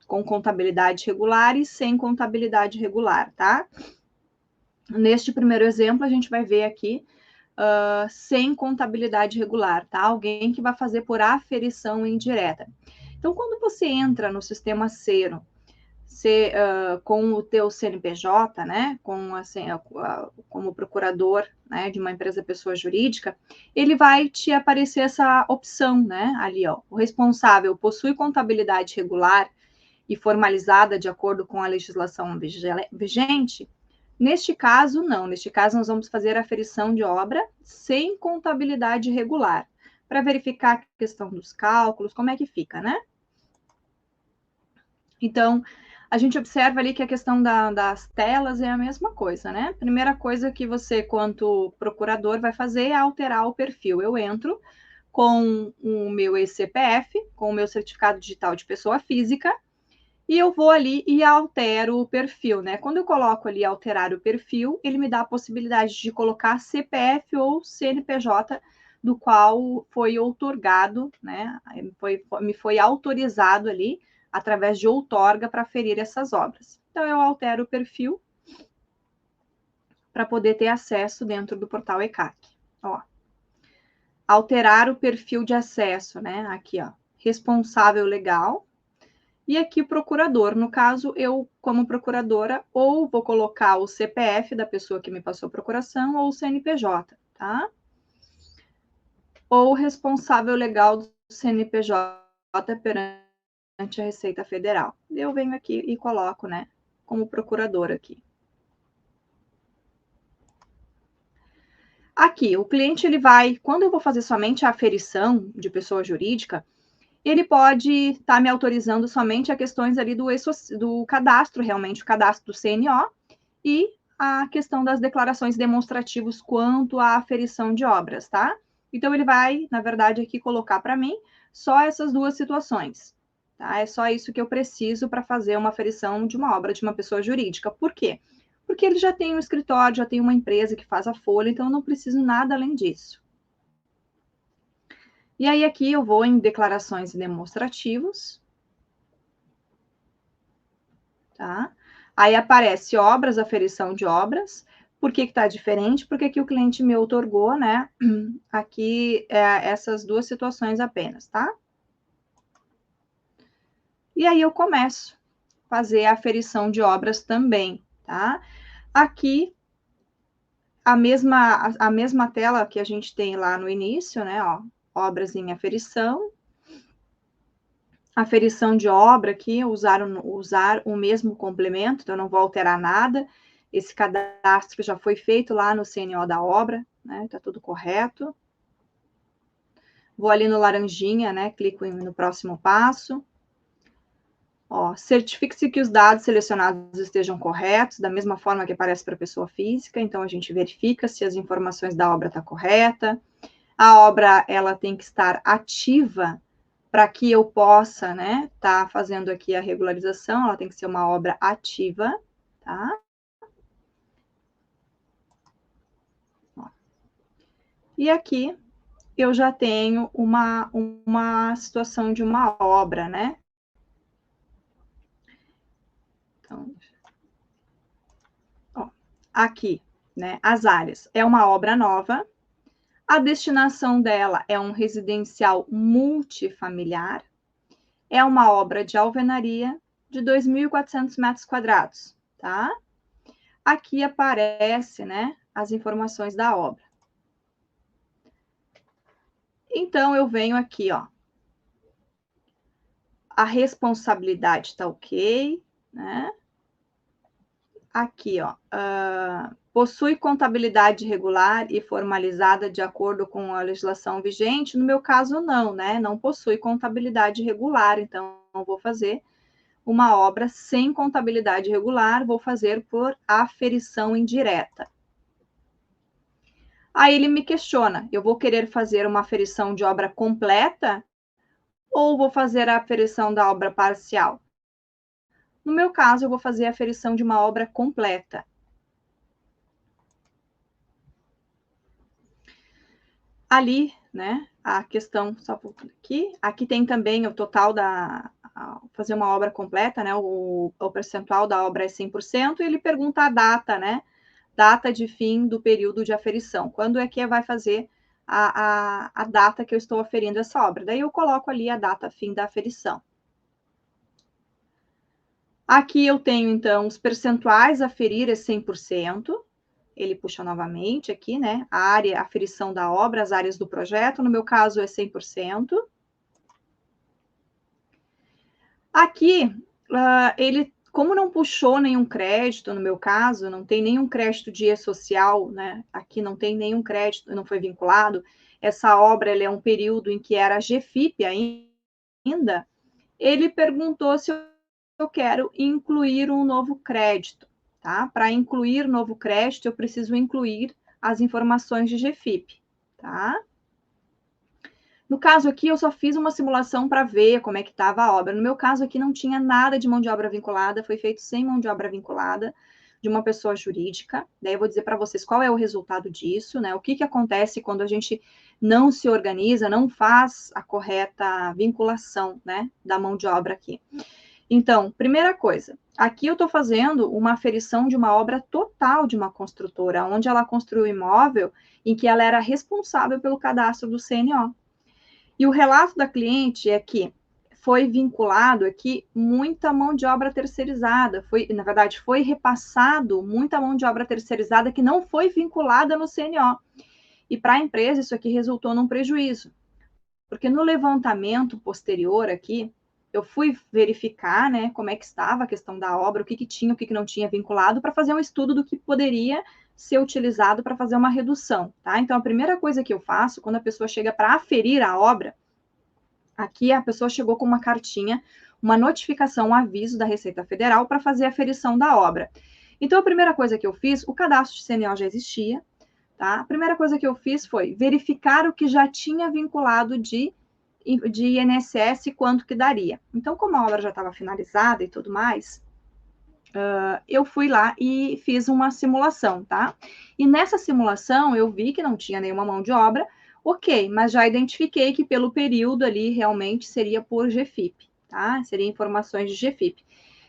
com contabilidade regular e sem contabilidade regular, tá? Neste primeiro exemplo, a gente vai ver aqui sem contabilidade regular, tá? Alguém que vai fazer por aferição indireta. Então, quando você entra no sistema Cero, com o teu CNPJ, né, como procurador, né, de uma empresa pessoa jurídica, ele vai te aparecer essa opção, né, ali, ó, o responsável possui contabilidade regular e formalizada de acordo com a legislação vigente. Neste caso, não. Neste caso, nós vamos fazer a aferição de obra sem contabilidade regular, para verificar a questão dos cálculos, como é que fica, né? Então, a gente observa ali que a questão das telas é a mesma coisa, né? Primeira coisa que você, quanto procurador, vai fazer é alterar o perfil. Eu entro com o meu eCPF, com o meu certificado digital de pessoa física, e eu vou ali e altero o perfil, né? Quando eu coloco ali alterar o perfil, ele me dá a possibilidade de colocar CPF ou CNPJ do qual foi outorgado, né? Me foi autorizado ali através de outorga para aferir essas obras. Então, eu altero o perfil para poder ter acesso dentro do portal ECAC. Ó, alterar o perfil de acesso, né? Aqui, ó, responsável legal. E aqui o procurador, no caso, eu, como procuradora, ou vou colocar o CPF da pessoa que me passou a procuração, ou o CNPJ, tá? Ou responsável legal do CNPJ perante a Receita Federal. Eu venho aqui e coloco, né, como procuradora aqui. Aqui, o cliente, ele vai, quando eu vou fazer somente a aferição de pessoa jurídica, ele pode estar me autorizando somente a questões ali do cadastro, realmente, o cadastro do CNO, e a questão das declarações demonstrativas quanto à aferição de obras, tá? Então, ele vai, na verdade, aqui colocar para mim só essas duas situações, tá? É só isso que eu preciso para fazer uma aferição de uma obra de uma pessoa jurídica. Por quê? Porque ele já tem um escritório, já tem uma empresa que faz a folha, então eu não preciso nada além disso. E aí, aqui eu vou em declarações e demonstrativos, tá? Aí aparece obras, aferição de obras. Por que está diferente? Porque aqui o cliente me outorgou, né? Aqui, essas duas situações apenas, tá? E aí eu começo a fazer a aferição de obras também, tá? Aqui, a mesma tela que a gente tem lá no início, né? Ó, obras em aferição. Aferição de obra aqui, usar o mesmo complemento, então eu não vou alterar nada. Esse cadastro já foi feito lá no CNO da obra, né? Tá tudo correto. Vou ali no laranjinha, né? Clico no próximo passo. Ó, certifique-se que os dados selecionados estejam corretos, da mesma forma que aparece para a pessoa física. Então, a gente verifica se as informações da obra estão corretas. A obra, ela tem que estar ativa para que eu possa, né, tá fazendo aqui a regularização, ela tem que ser uma obra ativa, tá? Ó. E aqui eu já tenho uma situação de uma obra, né? Então, ó, aqui, né, as áreas. É uma obra nova, a destinação dela é um residencial multifamiliar, é uma obra de alvenaria de 2.400 metros quadrados, tá? Aqui aparece, né, as informações da obra. Então, eu venho aqui, ó. A responsabilidade está ok, né? Aqui, ó. Possui contabilidade regular e formalizada de acordo com a legislação vigente? No meu caso, não, né? Não possui contabilidade regular, então eu vou fazer uma obra sem contabilidade regular, vou fazer por aferição indireta. Aí ele me questiona: eu vou querer fazer uma aferição de obra completa ou vou fazer a aferição da obra parcial? No meu caso, eu vou fazer a aferição de uma obra completa. Ali, né, a questão, só voltando aqui tem também o total fazer uma obra completa, né, o percentual da obra é 100%, e ele pergunta a data, né, data de fim do período de aferição, quando é que vai fazer a data que eu estou aferindo essa obra. Daí eu coloco ali a data fim da aferição. Aqui eu tenho, então, os percentuais a aferir é 100%, ele puxa novamente aqui, né? A área, a aferição da obra, as áreas do projeto, no meu caso é 100%. Aqui, ele, como não puxou nenhum crédito, no meu caso, não tem nenhum crédito de E-Social, né? Aqui não tem nenhum crédito, não foi vinculado. Essa obra, é um período em que era GFIP ainda. Ele perguntou se eu quero incluir um novo crédito, tá? Para incluir novo crédito, eu preciso incluir as informações de GFIP, tá? No caso aqui, eu só fiz uma simulação para ver como é que estava a obra. No meu caso aqui, não tinha nada de mão de obra vinculada, foi feito sem mão de obra vinculada, de uma pessoa jurídica. Daí eu vou dizer para vocês qual é o resultado disso, né? O que acontece quando a gente não se organiza, não faz a correta vinculação, né, da mão de obra aqui. Então, primeira coisa, aqui eu estou fazendo uma aferição de uma obra total de uma construtora, onde ela construiu o imóvel em que ela era responsável pelo cadastro do CNO. E o relato da cliente é que foi vinculado aqui muita mão de obra terceirizada, na verdade, foi repassado muita mão de obra terceirizada que não foi vinculada no CNO. E para a empresa, isso aqui resultou num prejuízo, porque no levantamento posterior aqui, eu fui verificar, né, como é que estava a questão da obra, o que tinha, o que não tinha vinculado, para fazer um estudo do que poderia ser utilizado para fazer uma redução, tá? Então, a primeira coisa que eu faço, quando a pessoa chega para aferir a obra, aqui a pessoa chegou com uma cartinha, uma notificação, um aviso da Receita Federal para fazer a aferição da obra. Então, a primeira coisa que eu fiz, o cadastro de CNO já existia, tá? A primeira coisa que eu fiz foi verificar o que já tinha vinculado de INSS e quanto que daria. Então, como a obra já estava finalizada e tudo mais, eu fui lá e fiz uma simulação, tá? E nessa simulação eu vi que não tinha nenhuma mão de obra, ok, mas já identifiquei que pelo período ali realmente seria por GFIP, tá? Seria informações de GFIP.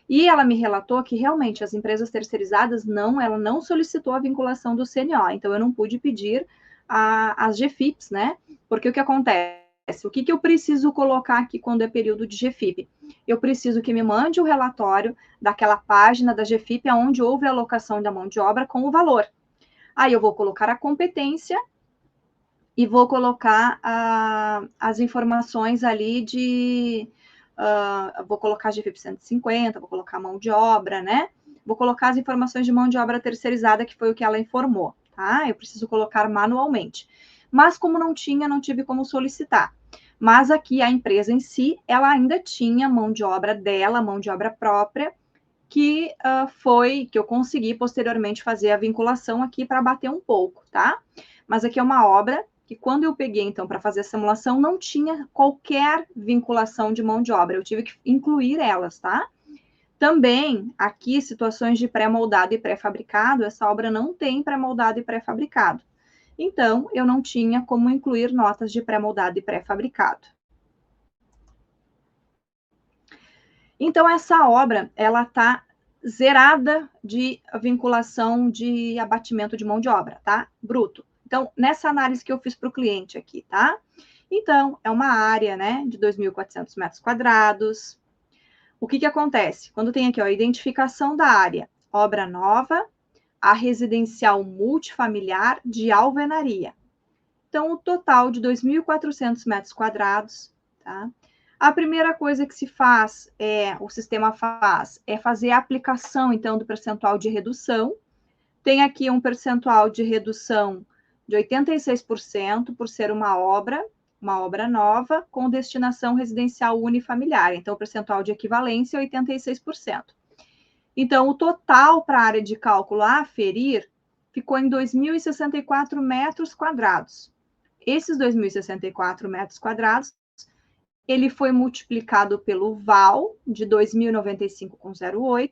E ela me relatou que realmente as empresas terceirizadas ela não solicitou a vinculação do CNO, então eu não pude pedir as GFIPs, né? Porque o que acontece? O que eu preciso colocar aqui quando é período de GFIP? Eu preciso que me mande o relatório daquela página da GFIP onde houve a alocação da mão de obra com o valor. Aí eu vou colocar a competência e vou colocar as informações ali vou colocar GFIP 150, vou colocar mão de obra, né? Vou colocar as informações de mão de obra terceirizada, que foi o que ela informou, tá? Eu preciso colocar manualmente. Mas como não tinha, não tive como solicitar. Mas aqui a empresa em si, ela ainda tinha mão de obra dela, mão de obra própria, que que eu consegui posteriormente fazer a vinculação aqui para bater um pouco, tá? Mas aqui é uma obra que quando eu peguei, então, para fazer a simulação, não tinha qualquer vinculação de mão de obra. Eu tive que incluir elas, tá? Também, aqui, situações de pré-moldado e pré-fabricado, essa obra não tem pré-moldado e pré-fabricado. Então, eu não tinha como incluir notas de pré-moldado e pré-fabricado. Então, essa obra, ela está zerada de vinculação de abatimento de mão de obra, tá? Bruto. Então, nessa análise que eu fiz para o cliente aqui, tá? Então, é uma área, né, de 2.400 metros quadrados. O que acontece? Quando tem aqui, ó, a identificação da área, obra nova, a residencial multifamiliar de alvenaria. Então, o total de 2.400 metros quadrados, tá? A primeira coisa que se faz, o sistema faz, é fazer a aplicação, então, do percentual de redução. Tem aqui um percentual de redução de 86% por ser uma obra nova com destinação residencial unifamiliar. Então, o percentual de equivalência é 86%. Então, o total para a área de cálculo a aferir ficou em 2.064 metros quadrados. Esses 2.064 metros quadrados, ele foi multiplicado pelo VAL de 2.095,08,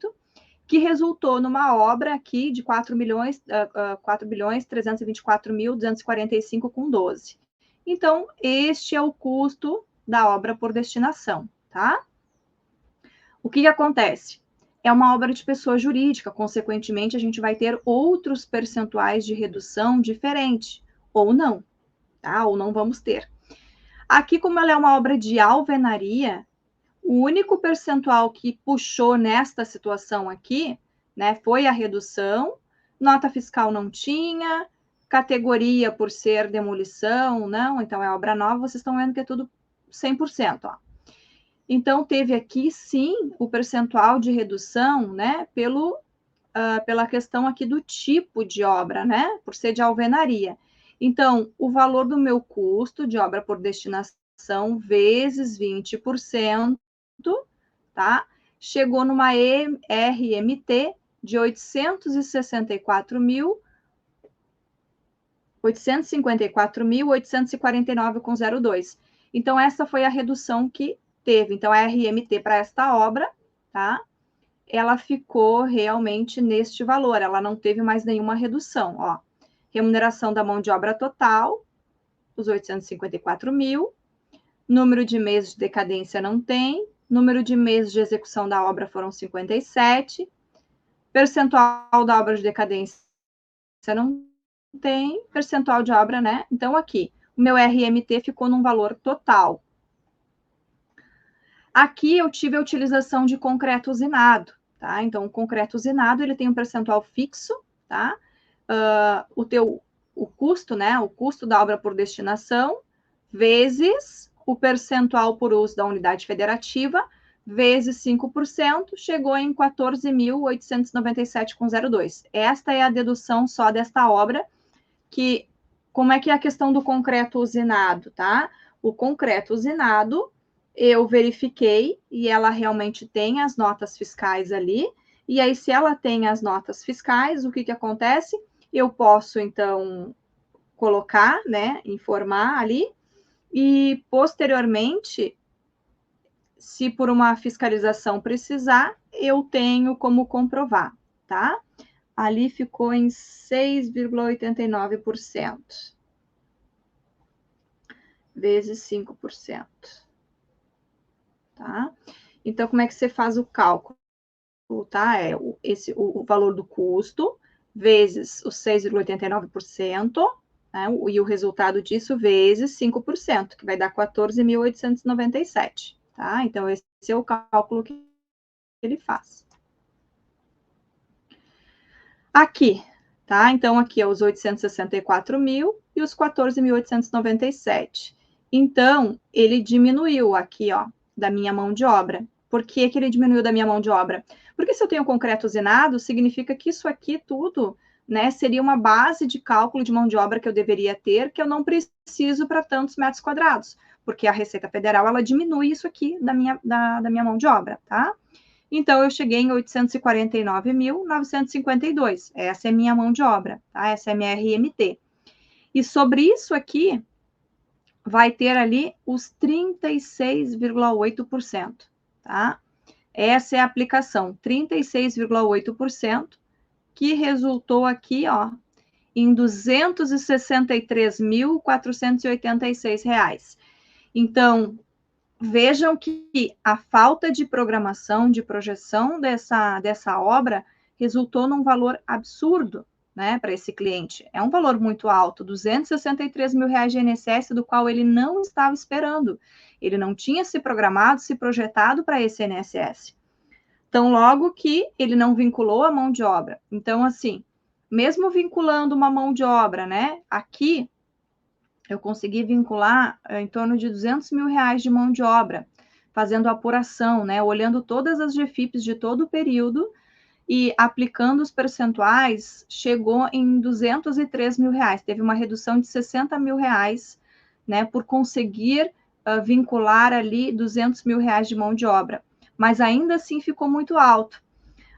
que resultou numa obra aqui de 4.324.245,12. Então, este é o custo da obra por destinação, tá? O que acontece? É uma obra de pessoa jurídica, consequentemente, a gente vai ter outros percentuais de redução diferente, ou não, tá? Ou não vamos ter. Aqui, como ela é uma obra de alvenaria, o único percentual que puxou nesta situação aqui, né, foi a redução, nota fiscal não tinha, categoria por ser demolição, não, então é obra nova, vocês estão vendo que é tudo 100%, ó. Então, teve aqui, sim, o percentual de redução, né, pela questão aqui do tipo de obra, né, por ser de alvenaria. Então, o valor do meu custo de obra por destinação vezes 20%, tá? Chegou numa RMT de 854.849,02. Então, essa foi a redução que teve. Então, a RMT para esta obra, tá? Ela ficou realmente neste valor, ela não teve mais nenhuma redução, ó. Remuneração da mão de obra total, os 854 mil, número de meses de decadência não tem, número de meses de execução da obra foram 57, percentual da obra de decadência não tem, percentual de obra, né? Então, aqui, o meu RMT ficou num valor total. Aqui eu tive a utilização de concreto usinado, tá? Então, o concreto usinado, ele tem um percentual fixo, tá? O custo, né? O custo da obra por destinação, vezes o percentual por uso da unidade federativa, vezes 5%, chegou em 14.897,02. Esta é a dedução só desta obra, que, como é que é a questão do concreto usinado, tá? O concreto usinado, eu verifiquei, e ela realmente tem as notas fiscais ali, e aí, se ela tem as notas fiscais, o que acontece? Eu posso, então, colocar, né, informar ali, e, posteriormente, se por uma fiscalização precisar, eu tenho como comprovar, tá? Ali ficou em 6,89%, vezes 5%, tá? Então, como é que você faz o cálculo, tá? É o valor do custo, vezes os 6,89%, né? E o resultado disso vezes 5%, que vai dar 14.897, tá? Então, esse é o cálculo que ele faz. Aqui, tá? Então, aqui é os 864 mil e os 14.897. Então, ele diminuiu aqui, ó, da minha mão de obra. Por que ele diminuiu da minha mão de obra? Porque se eu tenho concreto usinado, significa que isso aqui tudo, né, seria uma base de cálculo de mão de obra que eu deveria ter, que eu não preciso para tantos metros quadrados, porque a Receita Federal, ela diminui isso aqui da minha mão de obra, tá? Então, eu cheguei em 849.952. Essa é minha mão de obra, tá? Essa é minha RMT. E sobre isso aqui, vai ter ali os 36,8%, tá? Essa é a aplicação, 36,8%, que resultou aqui, ó, em R$ 263.486. Então, vejam que a falta de programação, de projeção dessa obra resultou num valor absurdo, né, para esse cliente. É um valor muito alto, R$ 263 mil de INSS, do qual ele não estava esperando. Ele não tinha se programado, se projetado para esse INSS. Então, logo que ele não vinculou a mão de obra. Então, assim, mesmo vinculando uma mão de obra, né, aqui eu consegui vincular em torno de R$ 200 mil de mão de obra, fazendo apuração, né, olhando todas as GFIPs de todo o período e aplicando os percentuais, chegou em R$ 203 mil. Teve uma redução de R$ 60 mil, né, por conseguir vincular ali R$ 200 mil de mão de obra. Mas ainda assim ficou muito alto.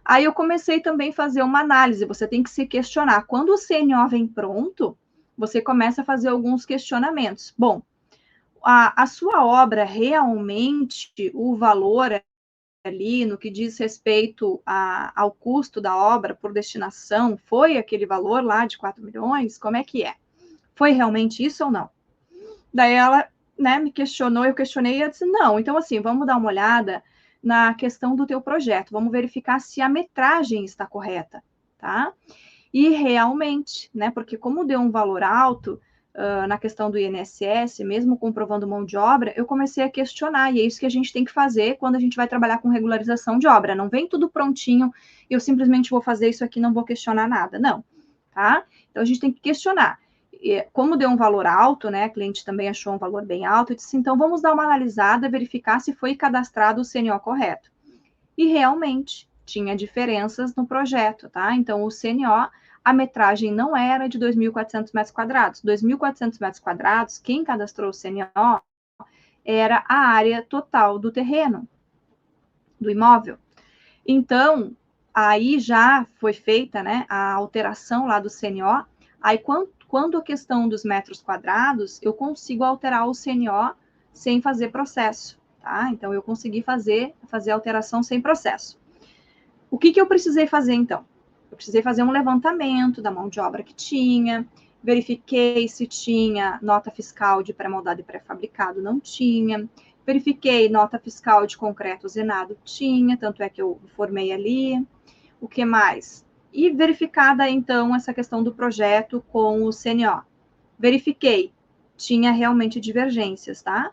Aí eu comecei também a fazer uma análise, você tem que se questionar. Quando o CNO vem pronto, você começa a fazer alguns questionamentos. Bom, a sua obra realmente, o valor ali, no que diz respeito ao custo da obra por destinação, foi aquele valor lá de 4 milhões? Como é que é? Foi realmente isso ou não? Daí ela, né, me questionou, eu questionei e eu disse, não, então assim, vamos dar uma olhada na questão do teu projeto, vamos verificar se a metragem está correta, tá? E realmente, né, porque como deu um valor alto na questão do INSS, mesmo comprovando mão de obra, eu comecei a questionar, e é isso que a gente tem que fazer quando a gente vai trabalhar com regularização de obra, não vem tudo prontinho, eu simplesmente vou fazer isso aqui, não vou questionar nada, não, tá? Então a gente tem que questionar. E, como deu um valor alto, né, a cliente também achou um valor bem alto, eu disse, então vamos dar uma analisada, verificar se foi cadastrado o CNO correto. E realmente tinha diferenças no projeto, tá? Então o CNO, a metragem não era de 2.400 metros quadrados. 2.400 metros quadrados, quem cadastrou o CNO era a área total do terreno, do imóvel. Então, aí já foi feita, né, a alteração lá do CNO. Aí, quando a questão dos metros quadrados, eu consigo alterar o CNO sem fazer processo, tá? Então, eu consegui fazer a alteração sem processo. O que eu precisei fazer, então? Eu precisei fazer um levantamento da mão de obra que tinha, verifiquei se tinha nota fiscal de pré-moldado e pré-fabricado, não tinha, verifiquei nota fiscal de concreto zenado, tinha, tanto é que eu formei ali. O que mais? E verificada, então, essa questão do projeto com o CNO. Verifiquei, tinha realmente divergências, tá?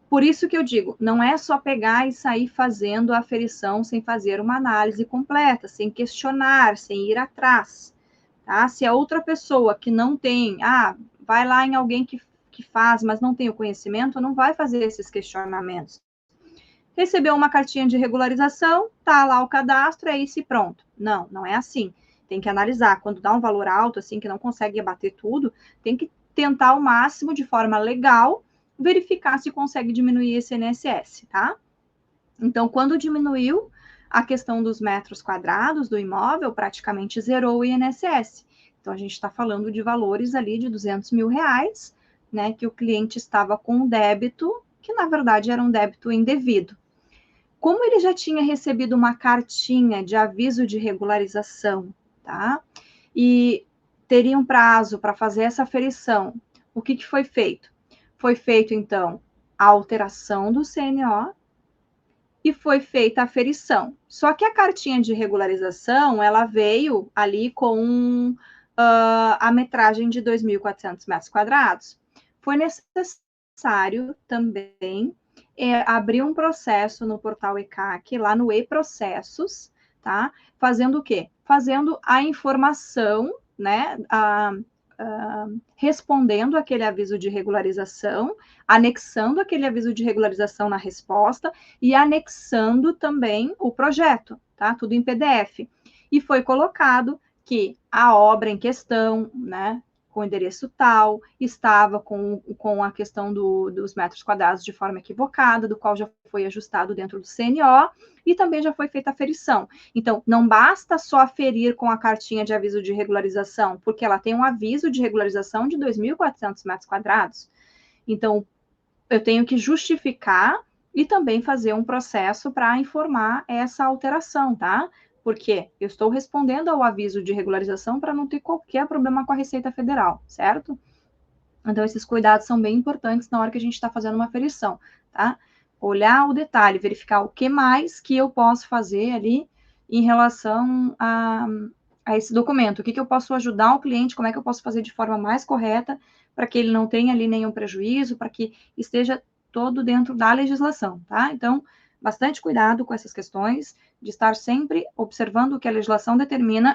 Por isso que eu digo, não é só pegar e sair fazendo a aferição sem fazer uma análise completa, sem questionar, sem ir atrás, tá? Se a outra pessoa que não tem, vai lá em alguém que faz, mas não tem o conhecimento, não vai fazer esses questionamentos. Recebeu uma cartinha de regularização, tá lá o cadastro, é isso e pronto. Não, não é assim. Tem que analisar. Quando dá um valor alto, assim, que não consegue abater tudo, tem que tentar ao máximo, de forma legal, verificar se consegue diminuir esse INSS, tá? Então, quando diminuiu a questão dos metros quadrados do imóvel, praticamente zerou o INSS. Então, a gente está falando de valores ali de 200 mil reais, né, que o cliente estava com um débito, que na verdade era um débito indevido. Como ele já tinha recebido uma cartinha de aviso de regularização, tá? E teria um prazo para fazer essa aferição, o que foi feito? Foi feito, então, a alteração do CNO e foi feita a aferição. Só que a cartinha de regularização, ela veio ali com a metragem de 2.400 metros quadrados. Foi necessário também abrir um processo no portal ECAC, lá no e-processos, tá? Fazendo o quê? Fazendo a informação, né, respondendo aquele aviso de regularização, anexando aquele aviso de regularização na resposta e anexando também o projeto, tá? Tudo em PDF. E foi colocado que a obra em questão, né, com o endereço tal, estava com a questão dos metros quadrados de forma equivocada, do qual já foi ajustado dentro do CNO, e também já foi feita a ferição. Então, não basta só aferir com a cartinha de aviso de regularização, porque ela tem um aviso de regularização de 2.400 metros quadrados. Então, eu tenho que justificar e também fazer um processo para informar essa alteração, tá? Porque eu estou respondendo ao aviso de regularização para não ter qualquer problema com a Receita Federal, certo? Então, esses cuidados são bem importantes na hora que a gente está fazendo uma aferição, tá? Olhar o detalhe, verificar o que mais que eu posso fazer ali em relação a esse documento. O que eu posso ajudar o cliente, como é que eu posso fazer de forma mais correta para que ele não tenha ali nenhum prejuízo, para que esteja todo dentro da legislação, tá? Então, bastante cuidado com essas questões, de estar sempre observando o que a legislação determina